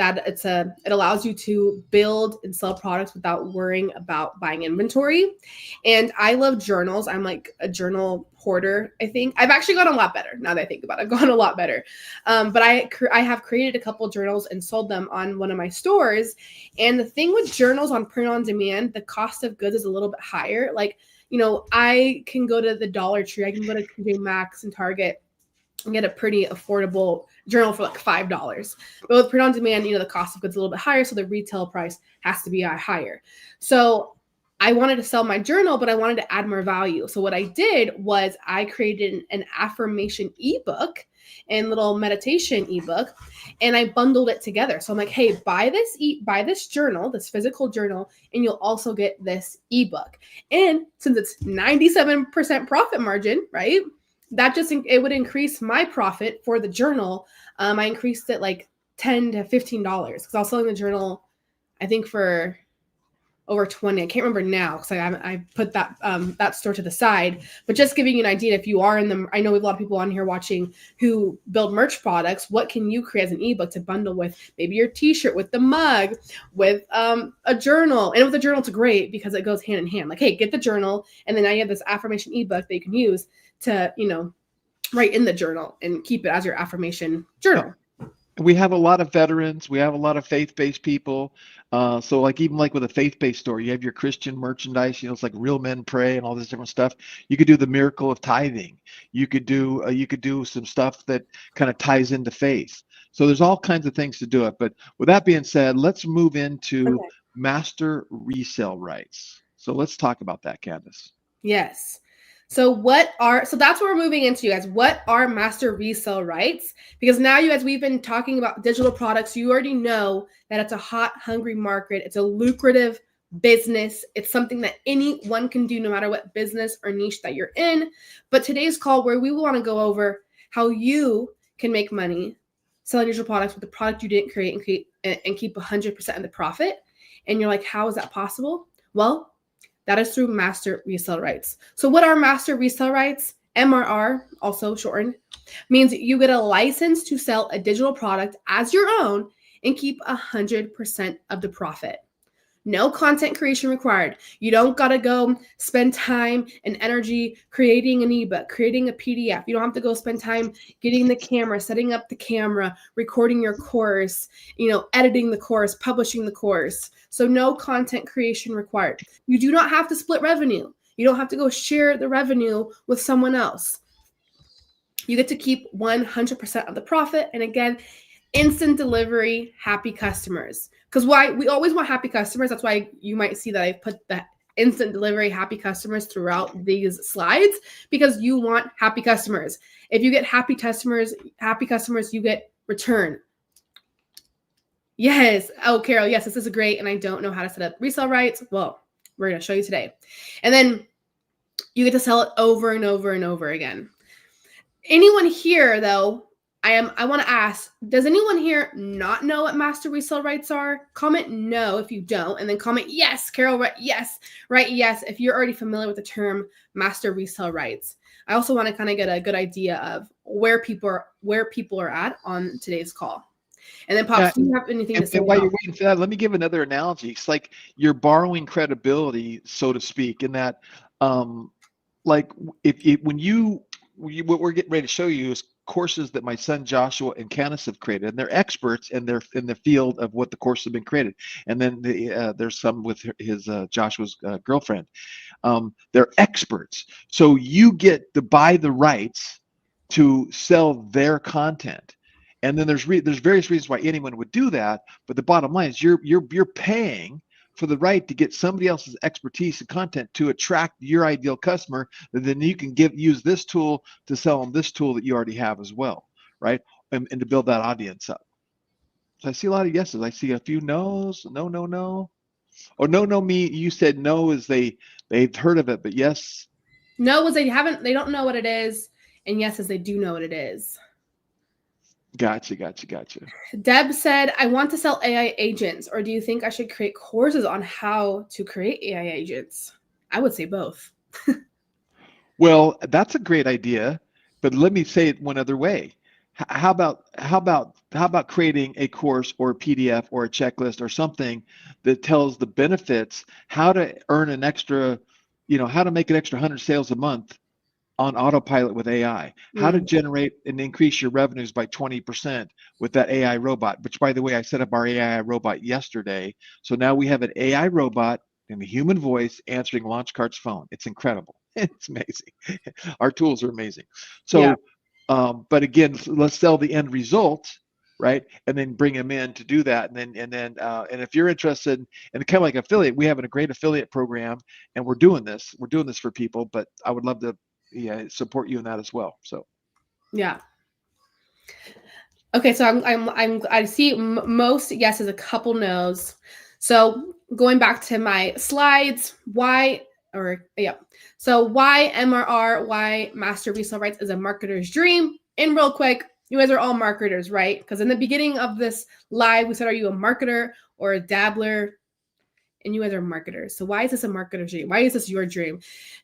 allows you to build and sell products without worrying about buying inventory. And I love journals. I'm like a journal hoarder, I think. I've actually gotten a lot better now that I think about it. I've gotten a lot better. But I have created a couple journals and sold them on one of my stores. And the thing with journals on print-on-demand, the cost of goods is a little bit higher. Like, I can go to the Dollar Tree, I can go to TJ Maxx and Target and get a pretty affordable journal for like $5. But with print on demand, the cost of goods is a little bit higher, so the retail price has to be higher. So I wanted to sell my journal, but I wanted to add more value. So what I did was I created an affirmation ebook and little meditation ebook, and I bundled it together. So I'm like, hey, buy this journal, this physical journal, and you'll also get this ebook. And since it's 97% profit margin, right? It would increase my profit for the journal. I increased it like $10 to $15 because I was selling the journal, I think, for over 20. I can't remember now because I put that store to the side. But just giving you an idea, if you are in the, I know we have a lot of people on here watching who build merch products. What can you create as an ebook to bundle with maybe your T-shirt, with the mug, with a journal? And with the journal, it's great because it goes hand in hand. Like, hey, get the journal, and then now you have this affirmation ebook that you can use to, write in the journal and keep it as your affirmation journal. We have a lot of veterans. We have a lot of faith-based people. So even with a faith-based store, you have your Christian merchandise, it's like Real Men Pray and all this different stuff. You could do the miracle of tithing. You could do some stuff that kind of ties into faith. So there's all kinds of things to do it. But with that being said, let's move into master resale rights. So let's talk about that, Candace. Yes. So that's what we're moving into, you guys. What are master resale rights? Because now, you guys, we've been talking about digital products. You already know that it's a hot, hungry market. It's a lucrative business. It's something that anyone can do no matter what business or niche that you're in. But today's call, where we want to go over how you can make money selling digital products with the product you didn't create and keep 100% of the profit. And you're like, how is that possible? Well, that is through master resale rights. So what are master resale rights? MRR, also shortened, means you get a license to sell a digital product as your own and keep 100% of the profit. No content creation required. You don't got to go spend time and energy creating an ebook, creating a PDF. You don't have to go spend time getting the camera, setting up the camera, recording your course, editing the course, publishing the course. So no content creation required. You do not have to split revenue. You don't have to go share the revenue with someone else. You get to keep 100% of the profit. And again, instant delivery, happy customers. Because why we always want happy customers. That's why you might see that I put the instant delivery, happy customers throughout these slides, because you want happy customers. If you get happy customers, you get return. Yes. Oh, Carol, yes, this is great. And I don't know how to set up resale rights. Well, we're going to show you today. And then you get to sell it over and over and over again. Anyone here, though, I want to ask, does anyone here not know what master resale rights are? Comment no if you don't, and then comment yes, Carol, right? Yes, right? Yes, if you're already familiar with the term master resale rights. I also want to kind of get a good idea of where people are at on today's call. And then, Pops, do you have anything to say? And while you're waiting for that, let me give another analogy. It's like you're borrowing credibility, so to speak, in that, like, what we're getting ready to show you is courses that my son Joshua and Candace have created, and they're experts in the field of what the courses have been created. And then there's some with his Joshua's girlfriend. They're experts, so you get to buy the rights to sell their content. And then there's various reasons why anyone would do that, but the bottom line is you're paying for the right to get somebody else's expertise and content to attract your ideal customer, and then you can use this tool to sell them this tool that you already have as well, right? And to build that audience up. So I see a lot of yeses. I see a few no's. No. Or no, me. You said no as they've heard of it, but yes. No as they don't know what it is, and yes as they do know what it is. Gotcha. Deb said, I want to sell AI agents, or do you think I should create courses on how to create AI agents? I would say both. Well, that's a great idea, but let me say it one other way. How about creating a course or a PDF or a checklist or something that tells the benefits, how to earn an extra, how to make an extra 100 sales a month on autopilot with AI, how to generate and increase your revenues by 20% with that AI robot, which, by the way, I set up our AI robot yesterday. So now we have an AI robot in a human voice answering Launchcart's phone. It's incredible. It's amazing. Our tools are amazing. So, but again, let's sell the end result, right? And then bring them in to do that. And if you're interested in kind of like affiliate, we have a great affiliate program, and we're doing this for people, but I would love to support you in that as well. So yeah. Okay, so I see most yeses, a couple no's. So going back to my slides, so why MRR, why master resale rights is a marketer's dream. And real quick, you guys are all marketers, right? Because in the beginning of this live, we said, are you a marketer or a dabbler? And you guys are marketers. So why is this a marketer's dream? Why is this your dream?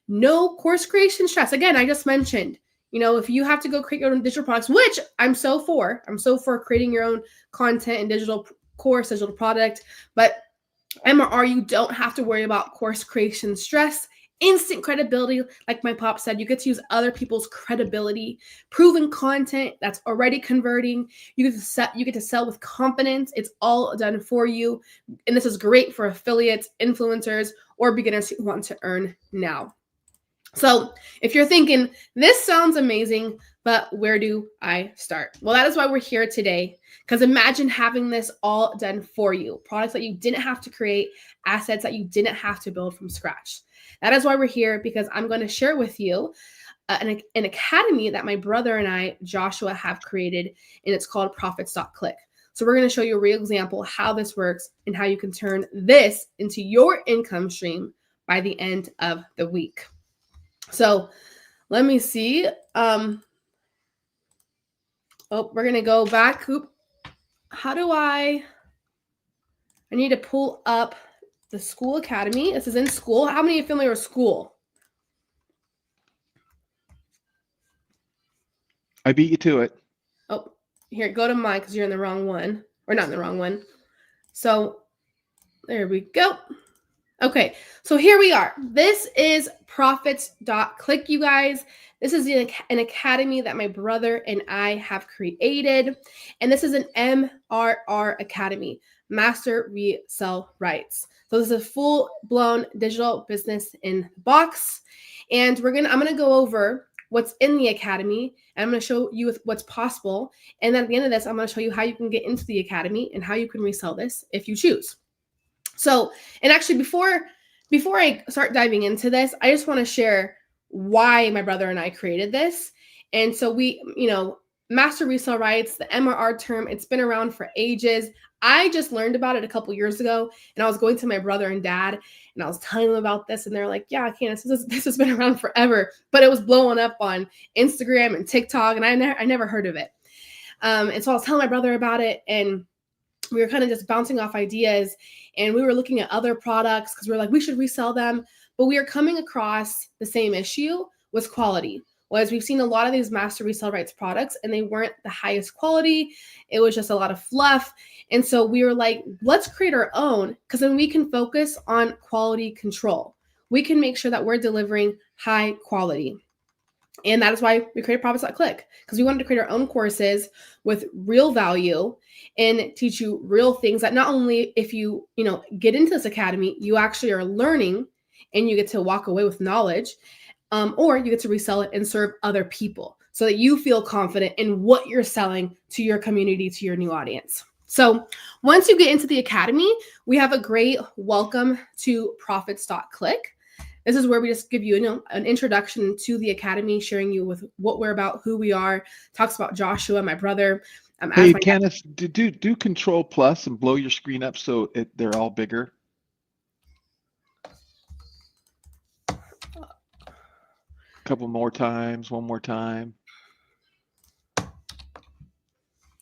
No course creation stress. Again, I just mentioned, if you have to go create your own digital products, which I'm so for creating your own content and digital course, digital product. But MRR, you don't have to worry about course creation stress. Instant credibility, like my pop said, you get to use other people's credibility, proven content that's already converting. You get to sell with confidence. It's all done for you. And this is great for affiliates, influencers, or beginners who want to earn now. So if you're thinking, this sounds amazing, but where do I start? Well, that is why we're here today. Because imagine having this all done for you. Products that you didn't have to create, assets that you didn't have to build from scratch. That is why we're here, because I'm going to share with you an academy that my brother and I, Joshua, have created, and it's called Profits.click. So we're going to show you a real example how this works and how you can turn this into your income stream by the end of the week. So let me see. We're going to go back. How do I need to pull up the School Academy. This is in School. How many are familiar with School? I beat you to it. Oh, here, go to mine because you're in the wrong one. Or not in the wrong one. So there we go. Okay, so here we are. This is Profits.click, you guys. This is an academy that my brother and I have created. And this is an MRR Academy, Master Resell Rights. So this is a full-blown digital business in the box. And I'm going to go over what's in the academy, and I'm going to show you what's possible. And then at the end of this, I'm going to show you how you can get into the academy and how you can resell this if you choose. So, and actually before I start diving into this, I just want to share why my brother and I created this. And so we, master resale rights, the MRR term, it's been around for ages. I just learned about it a couple years ago, and I was going to my brother and dad, and I was telling them about this, and they're like, yeah, Candace, this has been around forever, but it was blowing up on Instagram and TikTok, and I never heard of it. And so I was telling my brother about it, and we were kind of just bouncing off ideas, and we were looking at other products because we were like, we should resell them, but we are coming across the same issue with quality. Was we've seen a lot of these master resale rights products and they weren't the highest quality. It was just a lot of fluff. And so we were like, let's create our own, because then we can focus on quality control. We can make sure that we're delivering high quality. And that is why we created Profits.click, because we wanted to create our own courses with real value and teach you real things that not only if you get into this academy, you actually are learning and you get to walk away with knowledge, or you get to resell it and serve other people so that you feel confident in what you're selling to your community, to your new audience. So once you get into the academy, we have a great welcome to Profits.click. This is where we just give you, an introduction to the academy, sharing you with what we're about, who we are, talks about Joshua, my brother. Hey, Candace, do Control Plus and blow your screen up so they're all bigger. Couple more times, one more time.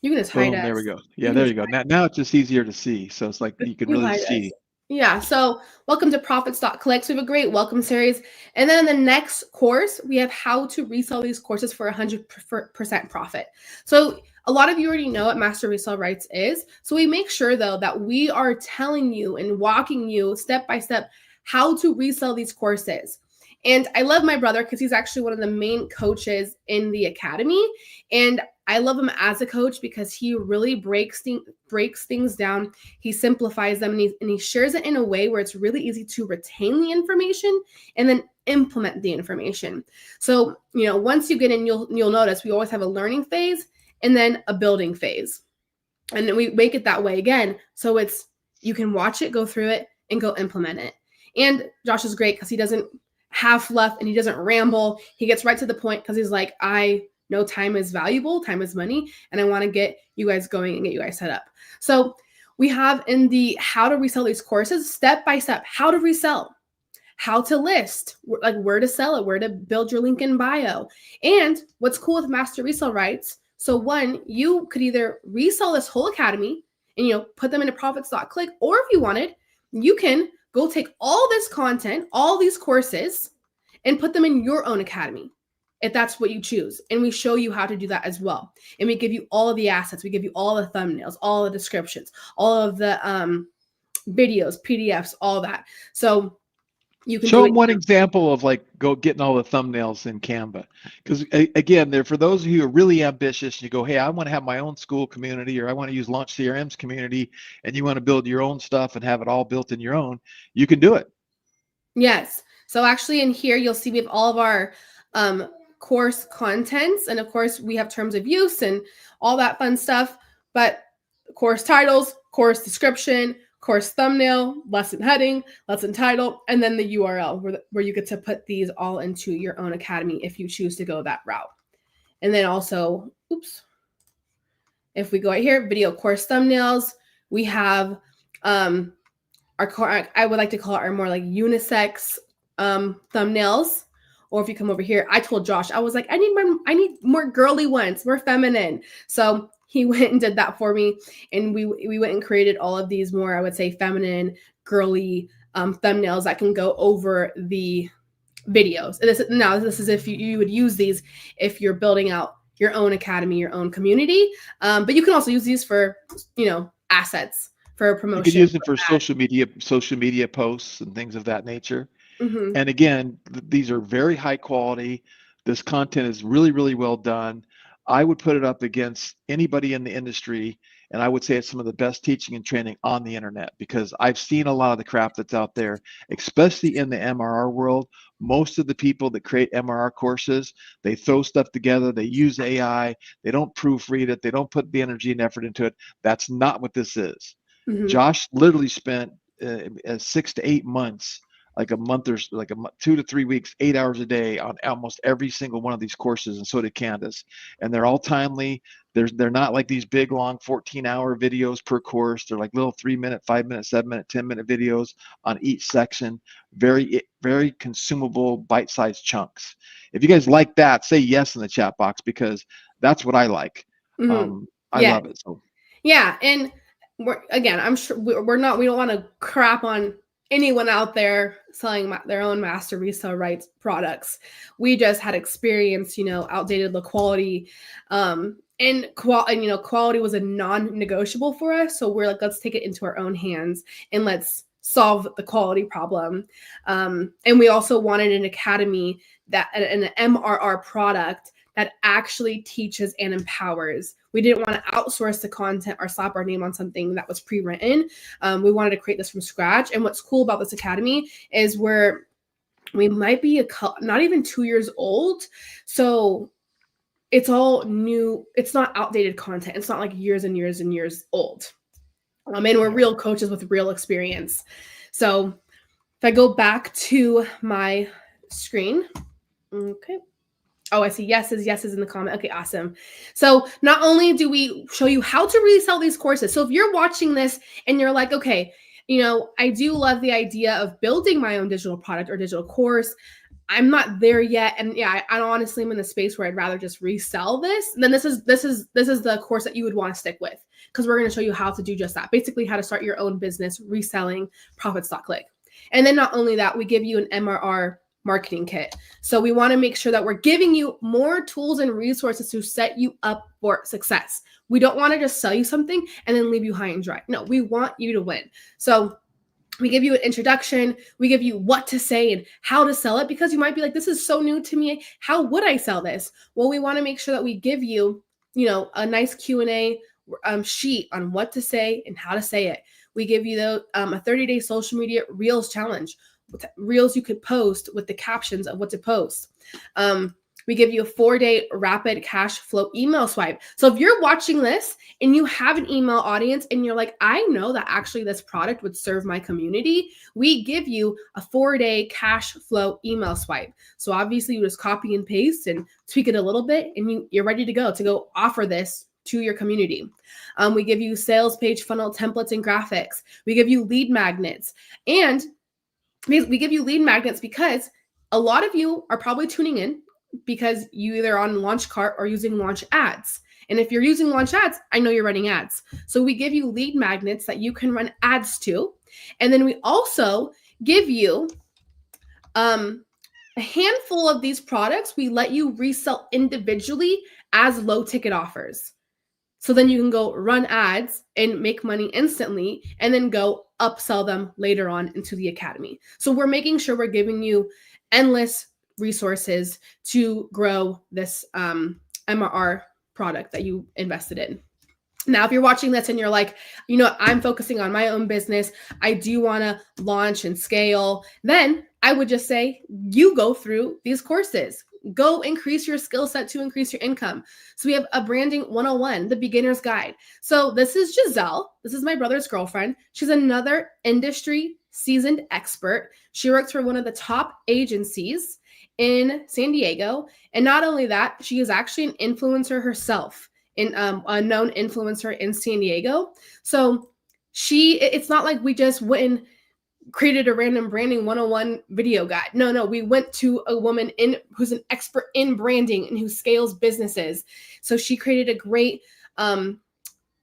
You can just hide Boom, us. there we go. Yeah, there you go. Now it's just easier to see. So it's like you can really see. Yeah, so welcome to Profits.click. So we have a great welcome series. And then in the next course, we have how to resell these courses for 100% profit. So a lot of you already know what master resale rights is. So we make sure, though, that we are telling you and walking you step by step how to resell these courses. And I love my brother because he's actually one of the main coaches in the academy. And I love him as a coach because he really breaks things down. He simplifies them and he shares it in a way where it's really easy to retain the information and then implement the information. So, once you get in, you'll notice we always have a learning phase and then a building phase. And then we make it that way again. So you can watch it, go through it, and go implement it. And Josh is great because he doesn't have fluff and he doesn't ramble. He gets right to the point because he's like, I know time is valuable, time is money, and I want to get you guys going and get you guys set up. So we have in the how to resell these courses, step by step, how to resell, how to list, like where to sell it, where to build your link in bio. And what's cool with master resale rights, so one, you could either resell this whole academy and put them into Profits.click, or if you wanted, you can go take all this content, all these courses, and put them in your own academy, if that's what you choose. And we show you how to do that as well. And we give you all of the assets. We give you all the thumbnails, all the descriptions, all of the videos, PDFs, all that. So you can show them one example of getting all the thumbnails in Canva. Because again, for those of you who are really ambitious, you go, hey, I want to have my own school community, or I want to use Launch CRM's community, and you want to build your own stuff and have it all built in your own, you can do it. Yes. So actually in here, you'll see we have all of our course contents. And of course, we have terms of use and all that fun stuff. But course titles, course description, course thumbnail, lesson heading, lesson title, and then the URL where you get to put these all into your own academy if you choose to go that route. And then also, if we go right here, video course thumbnails, we have I would like to call it our more like unisex thumbnails. Or if you come over here, I told Josh, I was like, I need more girly ones, more feminine. So he went and did that for me. And we went and created all of these more, I would say, feminine, girly thumbnails that can go over the videos. And this is if you would use these if you're building out your own academy, your own community. But you can also use these for, assets for promotion. You can use them for social media posts and things of that nature. Mm-hmm. And again, these are very high quality. This content is really, really well done. I would put it up against anybody in the industry. And I would say it's some of the best teaching and training on the internet, because I've seen a lot of the crap that's out there, especially in the MRR world. Most of the people that create MRR courses, they throw stuff together, they use AI, they don't proofread it, they don't put the energy and effort into it. That's not what this is. Mhm. Josh literally spent 6 to 8 months, like a month or like 2 to 3 weeks, 8 hours a day on almost every single one of these courses, and so did Candace. And they're all timely. They're not like these big long 14-hour videos per course. They're like little 3-minute, 5-minute, 7-minute, 10-minute videos on each section. Very, very consumable, bite-sized chunks. If you guys like that, say yes in the chat box, because that's what I like. Mhm. I Yeah. love it. So Yeah, and I'm sure we don't want to crap on anyone out there selling their own master resale rights products. We just had experience, outdated low quality, and quality was a non-negotiable for us. So we're like, let's take it into our own hands and let's solve the quality problem. And we also wanted an academy an MRR product that actually teaches and empowers. We didn't want to outsource the content or slap our name on something that was pre-written. We wanted to create this from scratch. And what's cool about this academy is we might be not even 2 years old. So it's all new. It's not outdated content. It's not like years and years and years old. And we're real coaches with real experience. So if I go back to my screen, okay. Oh, I see yeses in the comment. Okay, awesome. So not only do we show you how to resell these courses. So if you're watching this and you're like, okay, I do love the idea of building my own digital product or digital course. I'm not there yet. And yeah, I honestly am in the space where I'd rather just resell this. Then this is the course that you would want to stick with, because we're going to show you how to do just that. Basically, how to start your own business reselling profits.click. And then not only that, we give you an MRR marketing kit. So we want to make sure that we're giving you more tools and resources to set you up for success. We don't want to just sell you something and then leave you high and dry. No, we want you to win. So we give you an introduction. We give you what to say and how to sell it, because you might be like, this is so new to me. How would I sell this? Well, we want to make sure that we give you, a nice Q&A sheet on what to say and how to say it. We give you a 30-day social media reels challenge. Reels you could post with the captions of what to post. We give you a 4-day rapid cash flow email swipe. So if you're watching this and you have an email audience and you're like, I know that actually this product would serve my community, we give you a 4-day cash flow email swipe. So obviously you just copy and paste and tweak it a little bit and you're ready to go offer this to your community. We give you sales page funnel templates and graphics. We give you lead magnets. And we give you lead magnets because a lot of you are probably tuning in because you either on Launch Cart or using Launch Ads. And if you're using Launch Ads, I know you're running ads. So we give you lead magnets that you can run ads to. And then we also give you a handful of these products we let you resell individually as low ticket offers. So then you can go run ads and make money instantly and then go upsell them later on into the academy. So we're making sure we're giving you endless resources to grow this MRR product that you invested in. Now, if you're watching this and you're like, I'm focusing on my own business, I do want to launch and scale, then I would just say you go through these courses. Go increase your skill set to increase your income. So we have a branding 101, the beginner's guide. So this is Giselle. This is my brother's girlfriend. She's another industry seasoned expert. She works for one of the top agencies in San Diego. And not only that, she is actually an influencer herself, a known influencer in San Diego. So it's not like we just went and created a random branding 101 video guide. No, we went to a woman who's an expert in branding and who scales businesses. So she created a great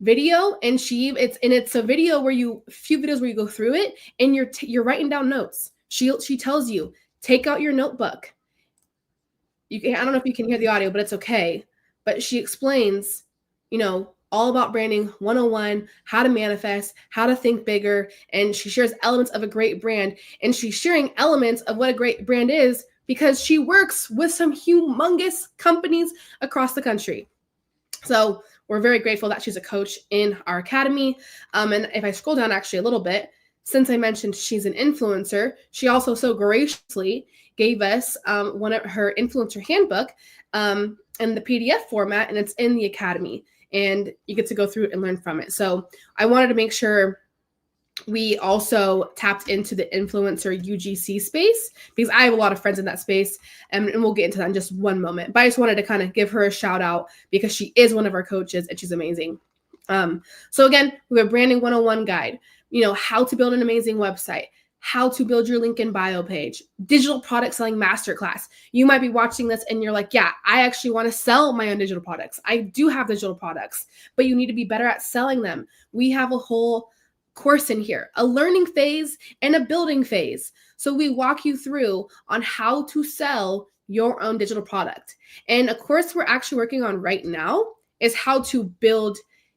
video, and it's a video where few videos where you go through it and you're writing down notes. She tells you, take out your notebook. I don't know if you can hear the audio, but it's okay. But she explains, all about branding 101, how to manifest, how to think bigger. And she shares elements of a great brand. And she's sharing elements of what a great brand is because she works with some humongous companies across the country. So we're very grateful that she's a coach in our academy. And if I scroll down actually a little bit, since I mentioned she's an influencer, she also so graciously gave us one of her influencer handbook in the PDF format, and it's in the academy, and you get to go through it and learn from it. So I wanted to make sure we also tapped into the influencer UGC space, because I have a lot of friends in that space, and we'll get into that in just one moment. But I just wanted to kind of give her a shout out because she is one of our coaches and she's amazing. So again, we have a branding 101 guide, how to build an amazing website, how to build your link in bio page, digital product selling masterclass. You might be watching this and you're like, yeah, I actually want to sell my own digital products. I do have digital products, but you need to be better at selling them. We have a whole course in here, a learning phase and a building phase. So we walk you through on how to sell your own digital product. And a course we're actually working on right now is how to build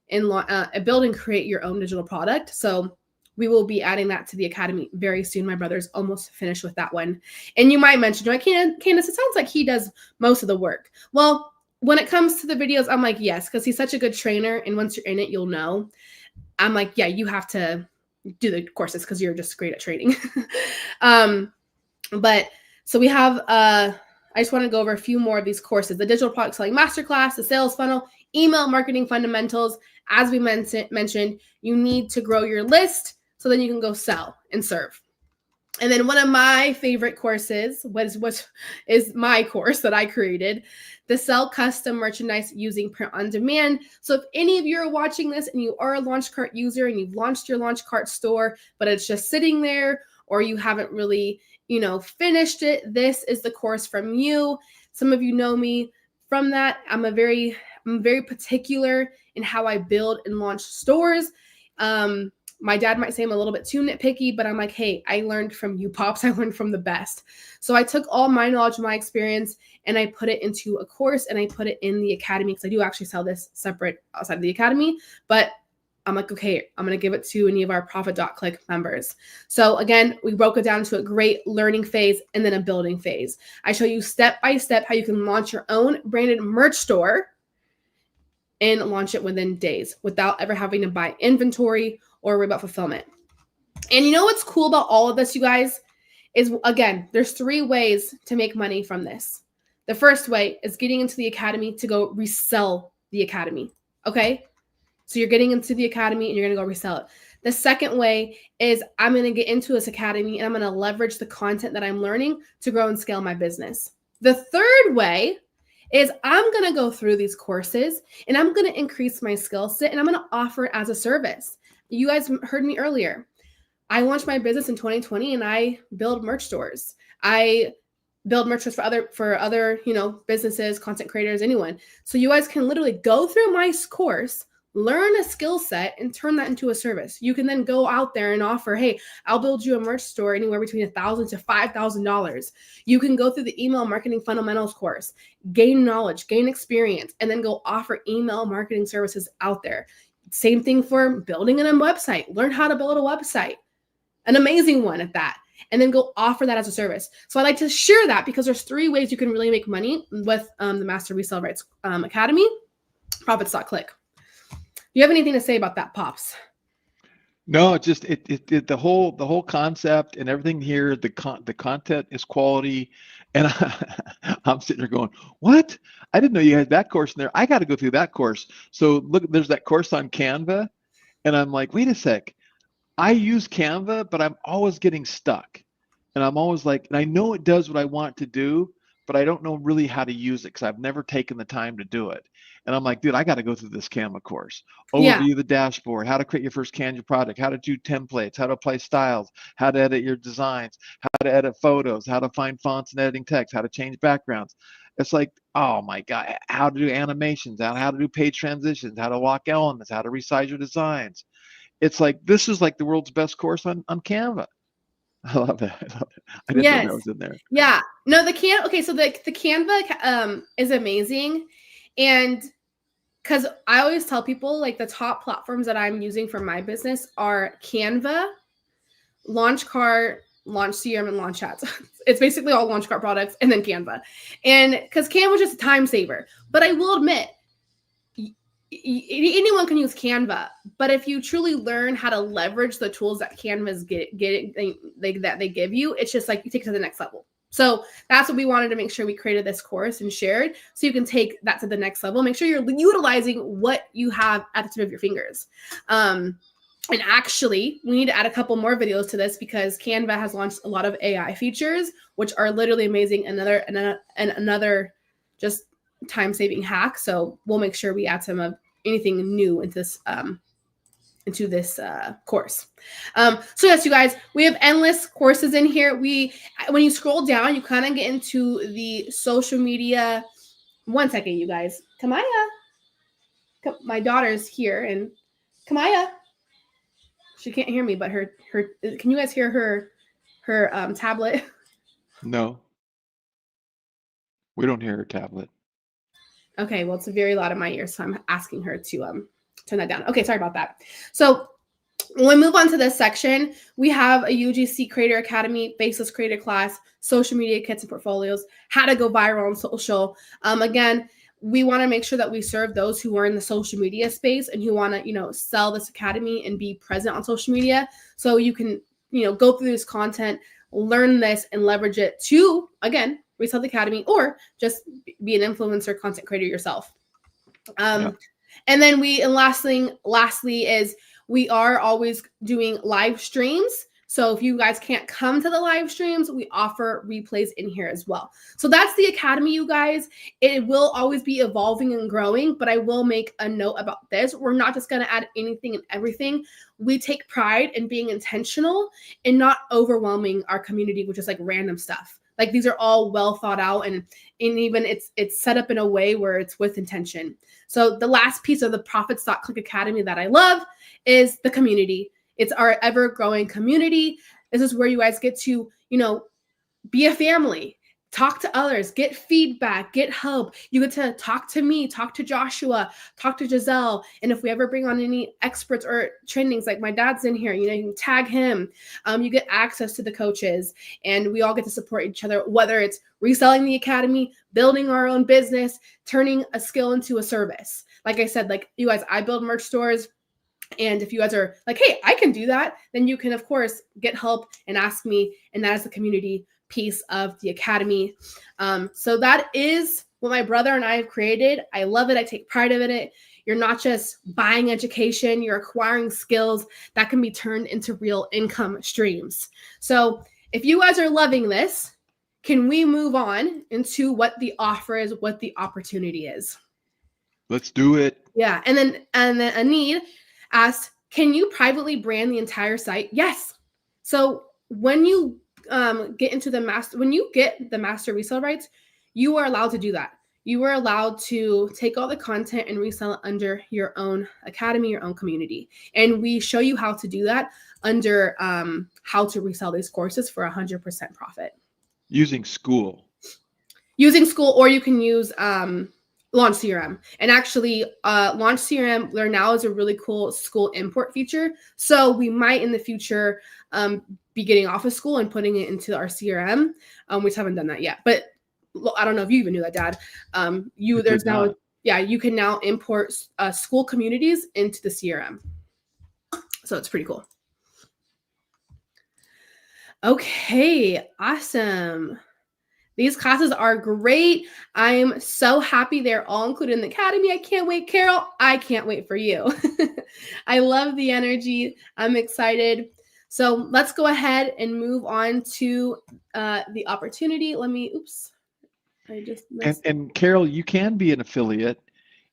and create your own digital product. So we will be adding that to the academy very soon. My brother's almost finished with that one. And you might mention, Candace, it sounds like he does most of the work. Well, when it comes to the videos, I'm like, yes, because he's such a good trainer. And once you're in it, you'll know. I'm like, yeah, you have to do the courses because you're just great at training. But so we have, I just want to go over a few more of these courses: the digital product selling masterclass, the sales funnel, email marketing fundamentals. As we mentioned, you need to grow your list so then you can go sell and serve. And then one of my favorite courses, what is my course that I created, the sell custom merchandise using print on demand. So if any of you are watching this and you are a Launchcart user and you've launched your Launchcart store, but it's just sitting there, or you haven't really, finished it, this is the course from you. Some of you know me from that. I'm very particular in how I build and launch stores. My dad might say I'm a little bit too nitpicky, but I'm like, hey, I learned from you, Pops. I learned from the best. So I took all my knowledge, my experience, and I put it into a course, and I put it in the academy, because I do actually sell this separate outside of the academy. But I'm like, okay, I'm going to give it to any of our Profit.click members. So again, we broke it down into a great learning phase and then a building phase. I show you step by step how you can launch your own branded merch store and launch it within days without ever having to buy inventory or worry about fulfillment. And you know what's cool about all of this, you guys, is, again, there's 3 ways to make money from this. The first way is getting into the academy to go resell the academy, okay? So you're getting into the academy and you're going to go resell it. The second way is I'm going to get into this academy and I'm going to leverage the content that I'm learning to grow and scale my business. The third way is I'm going to go through these courses and I'm going to increase my skill set and I'm going to offer it as a service. You guys heard me earlier. I launched my business in 2020 and I build merch stores. I build merch stores for other, businesses, content creators, anyone. So you guys can literally go through my course, learn a skill set, and turn that into a service. You can then go out there and offer, hey, I'll build you a merch store anywhere between $1,000 to $5,000. You can go through the email marketing fundamentals course, gain knowledge, gain experience, and then go offer email marketing services out there. Same thing for building a website. Learn how to build a website, an amazing one at that, and then go offer that as a service. So I like to share that because there's 3 ways you can really make money with the Master Resale Rights Academy, Profits.click. Do you have anything to say about that, Pops? No, just the whole concept and everything here. The content is quality, and I'm sitting there going, "What? I didn't know you had that course in there. I got to go through that course." So look, there's that course on Canva, and I'm like, "Wait a sec. I use Canva, but I'm always getting stuck, and I'm always like, and I know it does what I want it to do, but I don't know really how to use it because I've never taken the time to do it." And I'm like, dude, I got to go through this Canva course. Overview of the dashboard, how to create your first Canva product, how to do templates, how to apply styles, how to edit your designs, how to edit photos, how to find fonts and editing text, how to change backgrounds. It's like, oh my God, how to do animations, how to do page transitions, how to lock elements, how to resize your designs. It's like, this is like the world's best course on Canva. I love that. I didn't know that was in there. Yeah. No, the Canva is amazing. And because I always tell people, like, the top platforms that I'm using for my business are Canva, Launchcart, LaunchCRM, and LaunchChat. It's basically all Launchcart products and then Canva. And because Canva is just a time saver. But I will admit, anyone can use Canva, but if you truly learn how to leverage the tools that Canvas that they give you, it's just like you take it to the next level. So that's what we wanted to make sure we created this course and shared, so you can take that to the next level. Make sure you're utilizing what you have at the tip of your fingers. And actually, we need to add a couple more videos to this because Canva has launched a lot of AI features, which are literally amazing. Another just time-saving hack. So we'll make sure we add some of anything new into this course. So yes, you guys, we have endless courses in here. When you scroll down, you kind of get into the social media. One second, you guys. Kamaya, my daughter's here, and Kamaya. She can't hear me, but her can you guys hear her tablet? No. We don't hear her tablet. Okay, well, it's very loud in my ears, so I'm asking her to turn that down. Okay, sorry about that. So when we move on to this section, we have a UGC Creator Academy, Faceless Creator class, social media kits and portfolios, how to go viral on social. Again, we want to make sure that we serve those who are in the social media space and who want to, sell this academy and be present on social media. So you can, go through this content, learn this, and leverage it to, again, resell the academy or just be an influencer content creator yourself. And then lastly is we are always doing live streams. So if you guys can't come to the live streams, we offer replays in here as well. So that's the academy, you guys. It will always be evolving and growing, but I will make a note about this. We're not just going to add anything and everything. We take pride in being intentional and not overwhelming our community with just like random stuff. Like these are all well thought out and even it's set up in a way where it's with intention. So the last piece of the Profits.Click Academy that I love is the community. It's our ever-growing community. This is where you guys get to, be a family, talk to others, get feedback, get help. You get to talk to me, talk to Joshua, talk to Giselle. And if we ever bring on any experts or trainings, like my dad's in here, you can tag him. You get access to the coaches and we all get to support each other, whether it's reselling the academy, building our own business, turning a skill into a service. Like I said, like you guys, I build merch stores. And if you guys are like, hey, I can do that, then you can, of course, get help and ask me. And that is the community piece of the academy. So that is what my brother and I have created. I love it. I take pride in it. You're not just buying education, you're acquiring skills that can be turned into real income streams. So if you guys are loving this, can we move on into what the offer is, what the opportunity is? Let's do it. Yeah. And then Anid asked, can you privately brand the entire site? Yes. So when you get the master resale rights, you are allowed to do that. You are allowed to take all the content and resell it under your own academy, your own community. And we show you how to do that under how to resell these courses for 100% profit. Using School, or you can use Launch CRM. And actually, Launch CRM, there now is a really cool School import feature. So we might in the future be getting off of School and putting it into our CRM. We just haven't done that yet. But I don't know if you even knew that, Dad. You can now import School communities into the CRM. So it's pretty cool. Okay, awesome. These classes are great. I am so happy they're all included in the academy. I can't wait, Carol. I can't wait for you. I love the energy. I'm excited. So let's go ahead and move on to the opportunity. I just missed. And Carol, you can be an affiliate.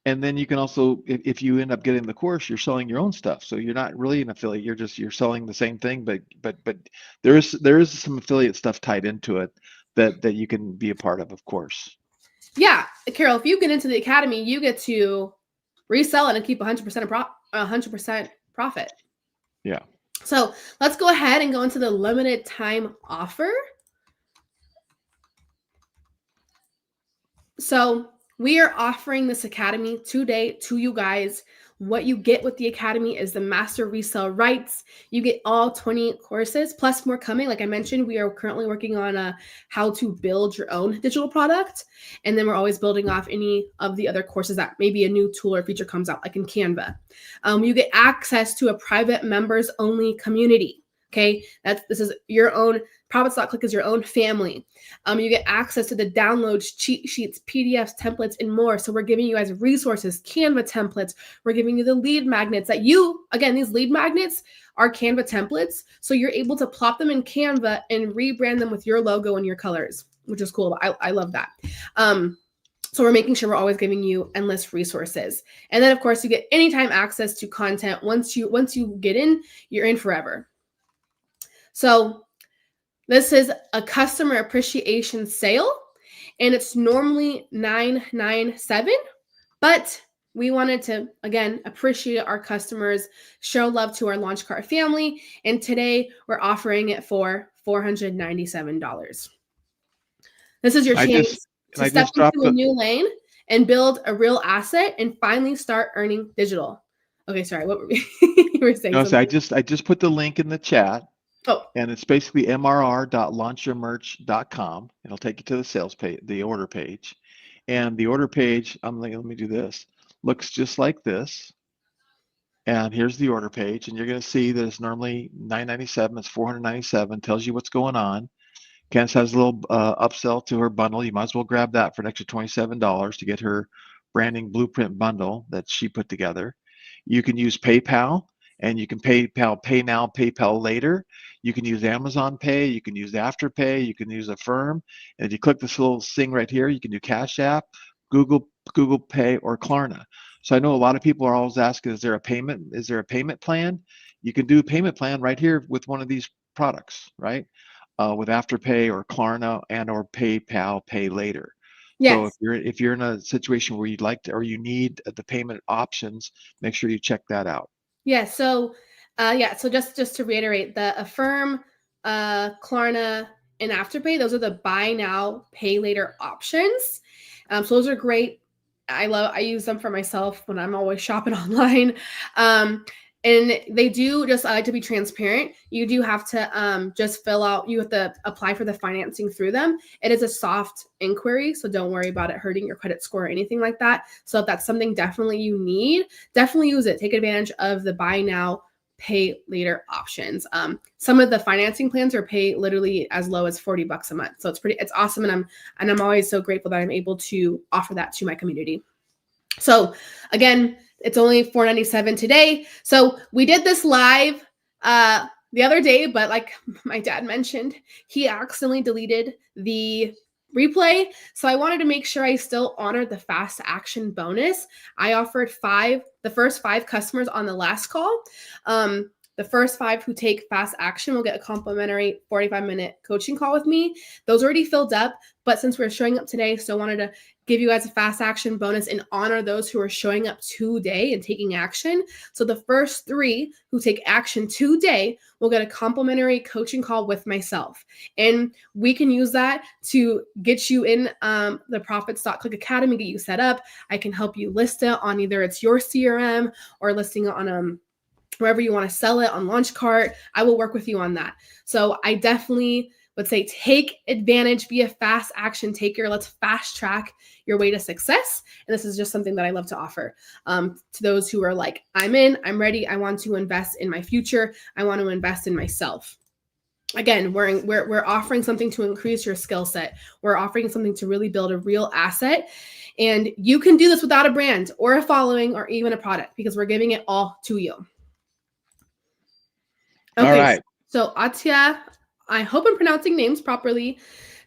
And then you can also, if you end up getting the course, you're selling your own stuff. So you're not really an affiliate. You're selling the same thing, but there is some affiliate stuff tied into it that you can be a part of course. Yeah, Carol, if you get into the academy, you get to resell it and keep 100% profit. Yeah. So let's go ahead and go into the limited time offer. So we are offering this academy today to you guys. What you get with the Academy is the master resale rights. You get all 20 courses plus more coming. Like I mentioned, we are currently working on how to build your own digital product. And then we're always building off any of the other courses that maybe a new tool or feature comes out, like in Canva. You get access to a private members only community. Okay, this is your own. Profits.click is your own family. You get access to the downloads, cheat sheets, PDFs, templates, and more. So we're giving you guys resources, Canva templates. We're giving you the lead magnets that these lead magnets are Canva templates. So you're able to plop them in Canva and rebrand them with your logo and your colors, which is cool. I love that. So we're making sure we're always giving you endless resources. And then of course you get anytime access to content. Once you get in, you're in forever. So this is a customer appreciation sale, and it's normally $997, but we wanted to, again, appreciate our customers, show love to our launch cart family, and today we're offering it for $497. This is your chance to step into a new lane and build a real asset and finally start earning digital. Okay, sorry, what were we? You were saying No, something. so I just put the link in the chat. Oh. And it's basically mrr.launchyourmerch.com. It'll take you to the sales page, the order page. And the order page, let me do this, looks just like this. And here's the order page. And you're going to see that it's normally $997. It's $497. Tells you what's going on. Candace has a little upsell to her bundle. You might as well grab that for an extra $27 to get her branding blueprint bundle that she put together. You can use PayPal. And you can pay now, PayPal later. You can use Amazon Pay. You can use Afterpay. You can use Affirm. And if you click this little thing right here, you can do Cash App, Google Pay, or Klarna. So I know a lot of people are always asking, is there a payment plan? You can do a payment plan right here with one of these products, right? With Afterpay or Klarna and or PayPal Pay Later. Yes. So if you're in a situation where you'd like to or you need the payment options, make sure you check that out. Yeah. So, So just to reiterate, the Affirm, Klarna, and Afterpay, those are the buy now, pay later options. So those are great. I use them for myself when I'm always shopping online. And they do just, I like to be transparent. You do have to just you have to apply for the financing through them. It is a soft inquiry, so don't worry about it hurting your credit score or anything like that. So if that's something definitely you need, definitely use it. Take advantage of the buy now, pay later options. Some of the financing plans are pay literally as low as $40 a month. So it's awesome. And I'm always so grateful that I'm able to offer that to my community. So again, it's only $497 today. So we did this live the other day, but like my dad mentioned, he accidentally deleted the replay. So I wanted to make sure I still honored the fast action bonus. I offered the first 5 customers on the last call. The first 5 who take fast action will get a complimentary 45-minute coaching call with me. Those already filled up, but since we're showing up today, still wanted to give you guys a fast action bonus and honor those who are showing up today and taking action. So the first 3 who take action today will get a complimentary coaching call with myself. And we can use that to get you in the Profits.click Academy, get you set up. I can help you list it on either it's your CRM or listing it on wherever you want to sell it on Launchcart. I will work with you on that. So I definitely would say take advantage, be a fast action taker. Let's fast track your way to success. And this is just something that I love to offer to those who are like, I'm in, I'm ready. I want to invest in my future. I want to invest in myself. Again, we're offering something to increase your skill set. We're offering something to really build a real asset. And you can do this without a brand or a following or even a product because we're giving it all to you. Okay, all right. So Atya, I hope I'm pronouncing names properly.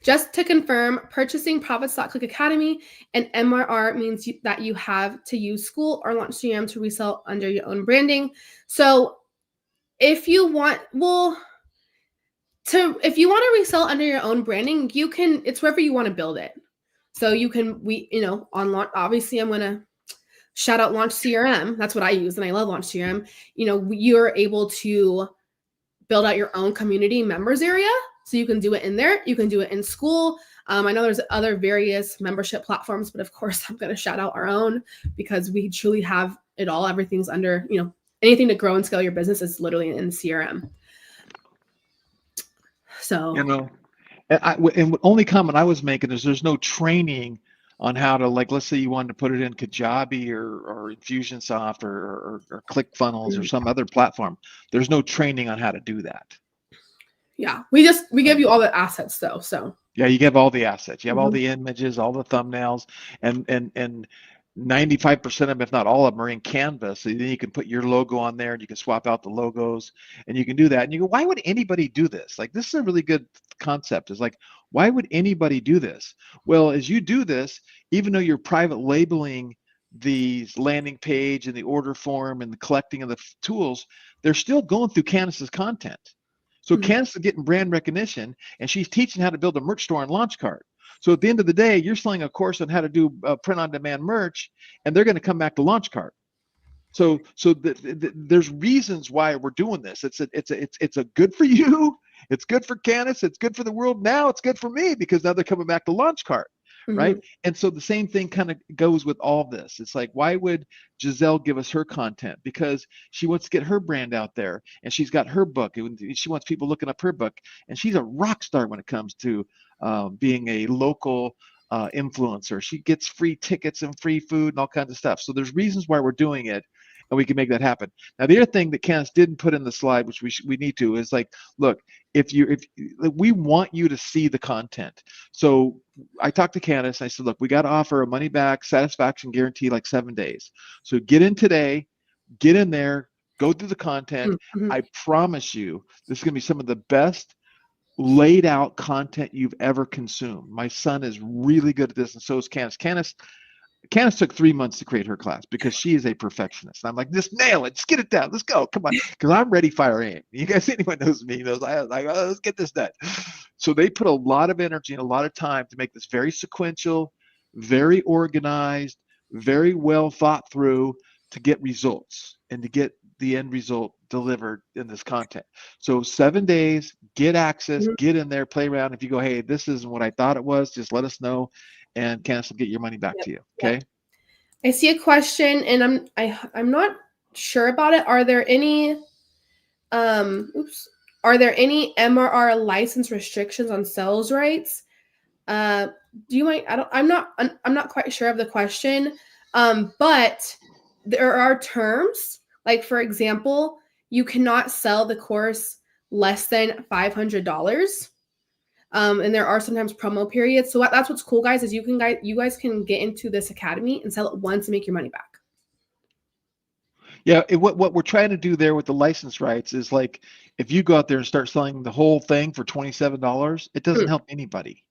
Just to confirm, purchasing Profits.click Academy and MRR means that you have to use school or launch CRM to resell under your own branding. So if you want, if you want to resell under your own branding, you can, it's wherever you want to build it. So you can, on launch, obviously I'm going to shout out Launch CRM. That's what I use. And I love Launch CRM. You're able to build out your own community members area. So you can do it in there. You can do it in school. I know there's other various membership platforms, but of course I'm going to shout out our own because we truly have it all. Everything's under, anything to grow and scale your business is literally in CRM. So, and the only comment I was making is there's no training on how to, like, let's say you wanted to put it in Kajabi or Infusionsoft or ClickFunnels or some other platform. There's no training on how to do that. yeah, we give you all the assets though. So yeah, you have all the assets. You have all the images, all the thumbnails, and 95% of them, if not all of them, are in Canvas. So then you can put your logo on there and you can swap out the logos and you can do that. And you go, why would anybody do this? Like, this is a really good concept. Is like, why would anybody do this? Well, as you do this, even though you're private labeling the landing page and the order form and the collecting of the tools, they're still going through Candace's content. So Candace is getting brand recognition, and she's teaching how to build a merch store on Launchcart. So at the end of the day, you're selling a course on how to do print-on-demand merch, and they're going to come back to Launchcart. So there's reasons why we're doing this. It's a good for you. It's good for Candace. It's good for the world. Now it's good for me because now they're coming back to Launchcart. Right. And so the same thing kind of goes with all this. It's like, why would Giselle give us her content? Because she wants to get her brand out there, and she's got her book, and she wants people looking up her book, and she's a rock star when it comes to being a local influencer. She gets free tickets and free food and all kinds of stuff. So there's reasons why we're doing it, and we can make that happen. Now, the other thing that Candace didn't put in the slide, which we need to, is like, look, if we want you to see the content. So I talked to Candace, and I said, look, we got to offer a money back satisfaction guarantee, like 7 days. So get in today, get in there, go through the content. I promise you, this is going to be some of the best laid out content you've ever consumed. My son is really good at this, and so is Candace. Candace took 3 months to create her class because she is a perfectionist. And I'm like, just nail it, just get it down, let's go, come on, because I'm ready, fire, aim. You guys, anyone knows me knows I was like, oh, let's get this done. So they put a lot of energy and a lot of time to make this very sequential, very organized, very well thought through to get results and to get the end result delivered in this content. So 7 days, get access, get in there, play around. If you go, hey, this isn't what I thought it was, just let us know, and Candace will get your money back to you. Okay. I see a question, and I'm not sure about it. Are there any MRR license restrictions on sales rights? Do you mind? I'm not quite sure of the question. But there are terms, like, for example, you cannot sell the course less than $500. And there are sometimes promo periods. So that's what's cool, guys, is you guys can get into this academy and sell it once and make your money back. Yeah, what we're trying to do there with the license rights is, like, if you go out there and start selling the whole thing for $27, it doesn't help anybody,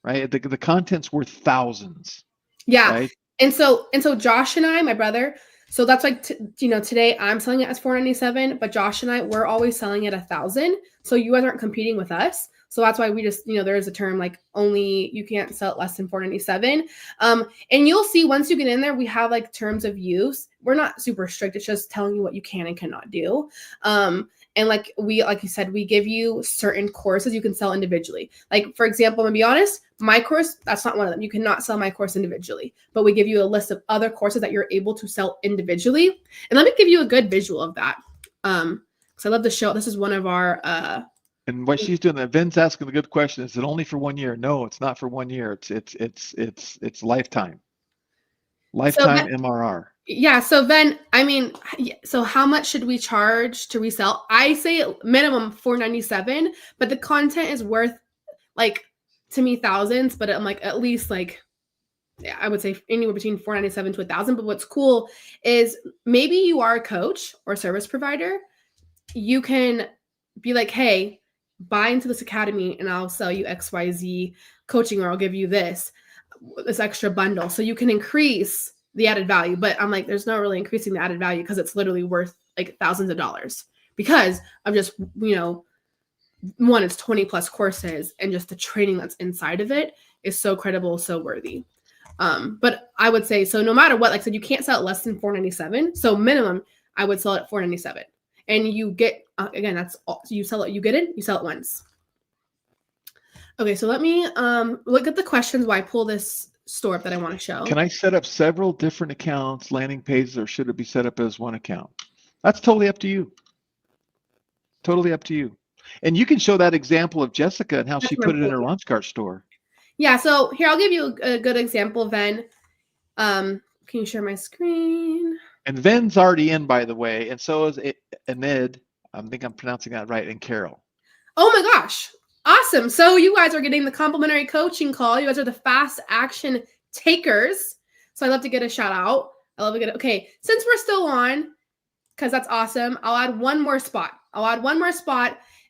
right? The content's worth thousands. Yeah, right? and so Josh and I, my brother. So that's like, today I'm selling it as $497, but Josh and I, we're always selling it $1,000. So you guys aren't competing with us. So that's why we just, there is a term like only you can't sell it less than $497. And you'll see once you get in there, we have like terms of use. We're not super strict. It's just telling you what you can and cannot do. And like you said, we give you certain courses you can sell individually. Like, for example, I'm gonna be honest, my course, that's not one of them. You cannot sell my course individually, but we give you a list of other courses that you're able to sell individually. And let me give you a good visual of that. Because I love to show, this is one of our, and what she's doing, that Vin's asking the good question, is it only for 1 year? No, it's not for 1 year. It's lifetime. Lifetime MRR. Yeah. So then, so how much should we charge to resell? I say minimum $497, but the content is worth, like, to me, thousands, but I'm like, at least, like, I would say anywhere between $497 to $1,000. But what's cool is maybe you are a coach or service provider. You can be like, hey, buy into this academy and I'll sell you XYZ coaching, or I'll give you this extra bundle. So you can increase the added value. But I'm like, there's no really increasing the added value because it's literally worth like thousands of dollars because of just, one, it's 20 plus courses, and just the training that's inside of it is so credible, so worthy. But I would say, so no matter what, like I said, you can't sell it less than $497. So minimum, I would sell it at $497. And you get, again, that's all, you sell it, you get it, you sell it once. Okay, so let me look at the questions while I pull this store that I want to show. Can I set up several different accounts, landing pages, or should it be set up as one account? That's totally up to you. Totally up to you. And you can show that example of Jessica and how she put it in her launch cart store. Yeah, so here, I'll give you a good example, Ven. Can you share my screen? And Ven's already in, by the way, and so is Enid. I think I'm pronouncing that right, and Carol. Oh my gosh. Awesome. So you guys are getting the complimentary coaching call. You guys are the fast action takers. So I love to get a shout out. I love to get it. Okay, since we're still on, because that's awesome, I'll add one more spot.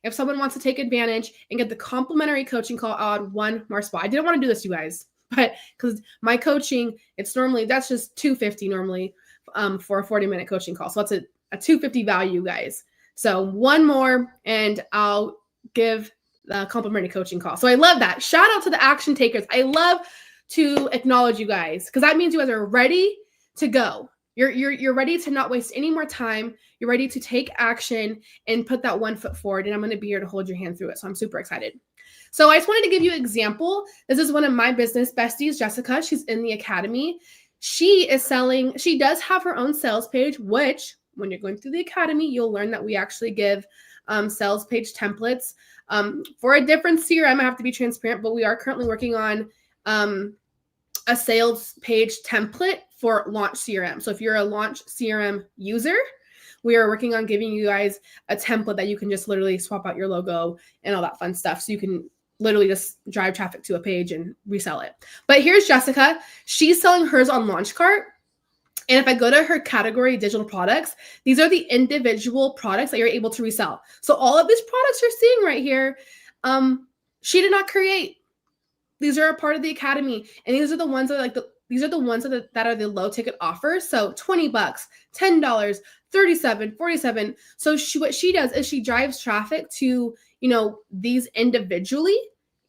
If someone wants to take advantage and get the complimentary coaching call, I'll add one more spot. I didn't want to do this, you guys, but because my coaching, that's just $250 normally for a 40-minute coaching call. So that's a $250 value, guys. So one more, and I'll give the complimentary coaching call. So I love that. Shout out to the action takers. I love to acknowledge you guys because that means you guys are ready to go. You're ready to not waste any more time. You're ready to take action and put that one foot forward. And I'm going to be here to hold your hand through it. So I'm super excited. So I just wanted to give you an example. This is one of my business besties, Jessica. She's in the academy. She does have her own sales page, which when you're going through the academy, you'll learn that we actually give sales page templates for a different CRM. I have to be transparent, but we are currently working on a sales page template for Launch CRM. So if you're a Launch CRM user, we are working on giving you guys a template that you can just literally swap out your logo and all that fun stuff. So you can literally just drive traffic to a page and resell it. But here's Jessica. She's selling hers on Launchcart. And if I go to her category, digital products, these are the individual products that you're able to resell. So all of these products you're seeing right here, she did not create. These are a part of the academy. And these are the ones that that are the low ticket offers. So $20, $10, $37, $47. So what she does is she drives traffic to, these individually,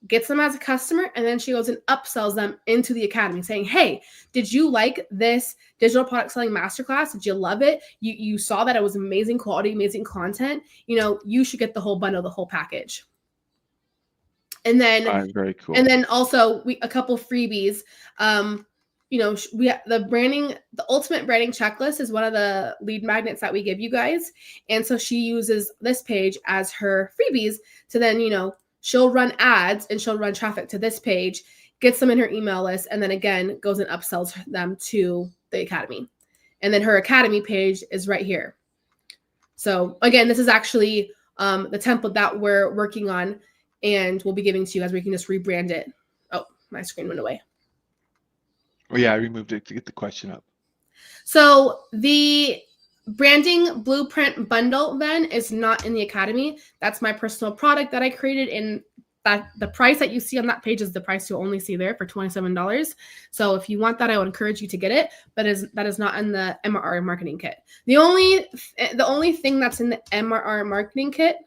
gets them as a customer, and then she goes and upsells them into the academy saying, hey, did you like this digital product selling masterclass? Did you love it? You saw that it was amazing quality, amazing content. You should get the whole bundle, the whole package. And then, very cool. And then also a couple freebies. We have the ultimate branding checklist is one of the lead magnets that we give you guys. And so she uses this page as her freebies to then, she'll run ads and she'll run traffic to this page, gets them in her email list, and then again, goes and upsells them to the academy. And then her academy page is right here. So again, this is actually the template that we're working on and we'll be giving to you guys. We can just rebrand it. Oh, my screen went away. Oh yeah, I removed it to get the question up. So the branding blueprint bundle then is not in the academy. That's my personal product that I created, and that the price that you see on that page is the price you'll only see there for $27. So if you want that, I would encourage you to get it, but that is not in the MRR marketing kit. The only thing that's in the MRR marketing kit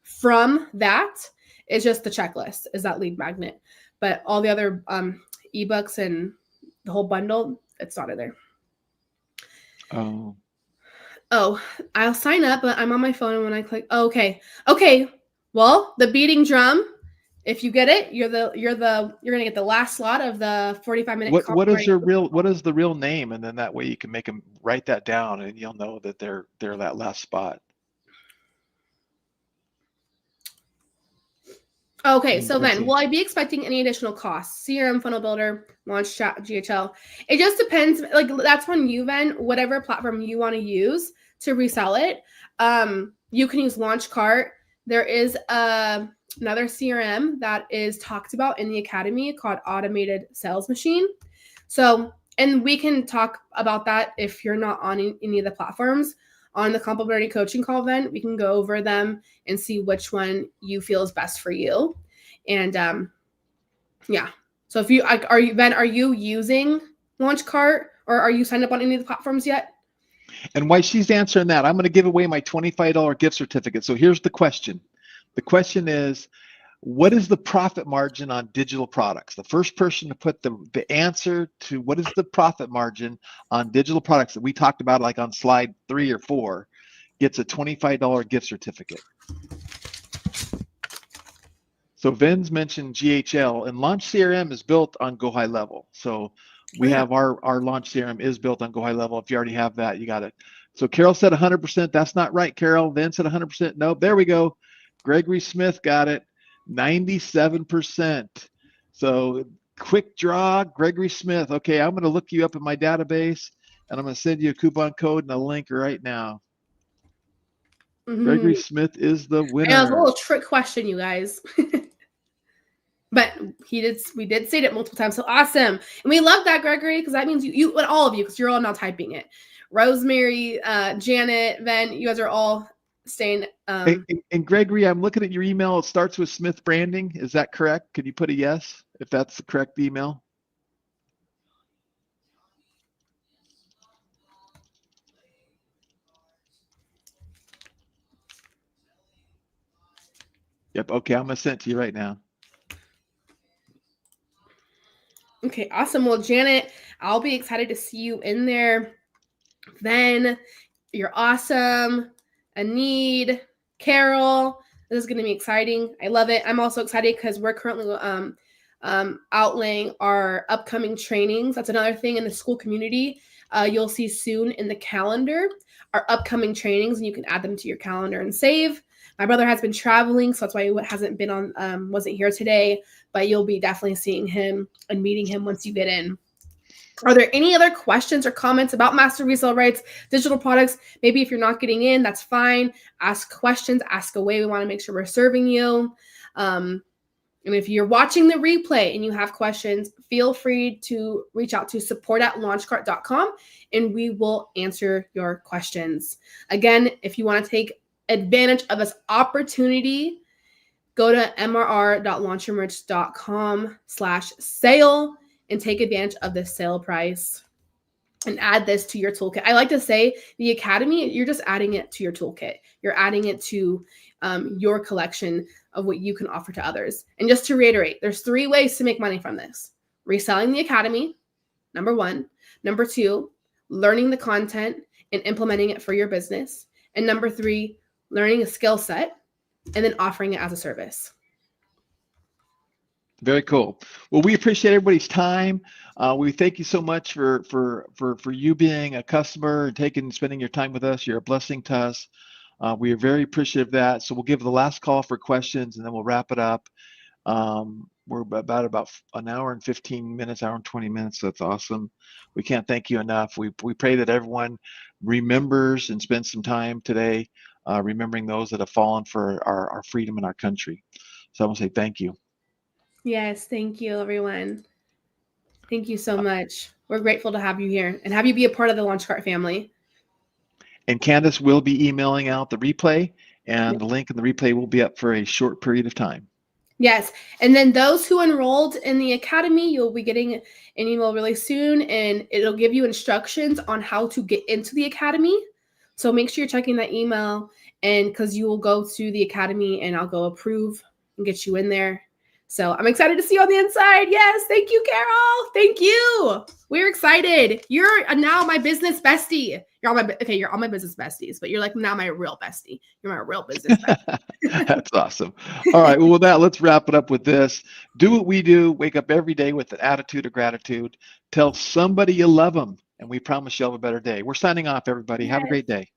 from that is just the checklist, is that lead magnet. But all the other ebooks and the whole bundle, it's not in there. Oh, I'll sign up, but I'm on my phone, and when I click, okay. Well, the beating drum. If you get it, you're gonna get the last slot of the 45-minute. What is the real name, and then that way you can make them write that down, and you'll know that they're that last spot. Okay, so then, will I be expecting any additional costs? CRM, funnel builder, launch chat, GHL. It just depends. Like, that's on you, Ven. Whatever platform you want to use to resell it. You can use Launchcart. There is another CRM that is talked about in the academy called Automated Sales Machine. So, and we can talk about that if you're not on any of the platforms. On the complimentary coaching call, then we can go over them and see which one you feel is best for you. And yeah. So if are you using Launchcart, or are you signed up on any of the platforms yet? And while she's answering that, I'm going to give away my $25 gift certificate. So here's the question. The question is, what is the profit margin on digital products? The first person to put the answer to what is the profit margin on digital products that we talked about, like on slide 3 or 4, gets a $25 gift certificate. So Vin's mentioned GHL, and Launch CRM is built on Go High Level. So we have our Launch CRM is built on Go High Level. If you already have that, you got it. So Carol said 100%. That's not right, Carol. Vin said 100%. Nope. There we go. Gregory Smith got it. 97%. So quick draw, Gregory Smith. Okay, I'm going to look you up in my database, and I'm going to send you a coupon code and a link right now. Gregory Smith is the winner. Yeah, it was a little trick question, you guys. But we did say it multiple times. So awesome. And we love that, Gregory, because that means you and all of you, because you're all now typing it. Rosemary, Janet, Ven, you guys are all staying. And Gregory, I'm looking at your email. It starts with Smith Branding. Is that correct? Could you put a yes if that's the correct email? Yep. Okay, I'm going to send it to you right now. Okay, awesome. Well, Janet, I'll be excited to see you in there. Then you're awesome. Anid, Carol, this is going to be exciting. I love it. I'm also excited because we're currently outlaying our upcoming trainings. That's another thing in the school community. You'll see soon in the calendar our upcoming trainings, and you can add them to your calendar and save. My brother has been traveling, so that's why he hasn't been on, wasn't here today, but you'll be definitely seeing him and meeting him once you get in. Are there any other questions or comments about master resale rights, digital products? Maybe if you're not getting in, that's fine. Ask questions, ask away. We want to make sure we're serving you. And if you're watching the replay and you have questions, feel free to reach out to support@launchcart.com and we will answer your questions. Again, if you want to take advantage of this opportunity, go to mrr.launchyourmerch.com/sale and take advantage of this sale price and add this to your toolkit. I like to say the Academy, you're just adding it to your toolkit. You're adding it to your collection of what you can offer to others. And just to reiterate, there's 3 ways to make money from this. Reselling the Academy, number 1. Number 2, learning the content and implementing it for your business. And number 3, learning a skill set and then offering it as a service. Very cool. Well, we appreciate everybody's time. We thank you so much for you being a customer and spending your time with us. You're a blessing to us. We are very appreciative of that. So we'll give the last call for questions and then we'll wrap it up. We're about an hour and 15 minutes, hour and 20 minutes. So that's awesome. We can't thank you enough. We pray that everyone remembers and spends some time today remembering those that have fallen for our freedom in our country. So I want to say thank you. Yes, thank you, everyone. Thank you so much. We're grateful to have you here and have you be a part of the LaunchCart family. And Candace will be emailing out the replay, and the link in the replay will be up for a short period of time. Yes. And then those who enrolled in the Academy, you'll be getting an email really soon, and it'll give you instructions on how to get into the Academy. So make sure you're checking that email, and because you will go to the Academy and I'll go approve and get you in there. So I'm excited to see you on the inside. Yes. Thank you, Carol. Thank you. We're excited. You're now my business bestie. You're all my business besties, but you're like now my real bestie. You're my real business bestie. That's awesome. All right. Well, with that, let's wrap it up with this. Do what we do. Wake up every day with an attitude of gratitude. Tell somebody you love them, and we promise you'll have a better day. We're signing off, everybody. Have a great day.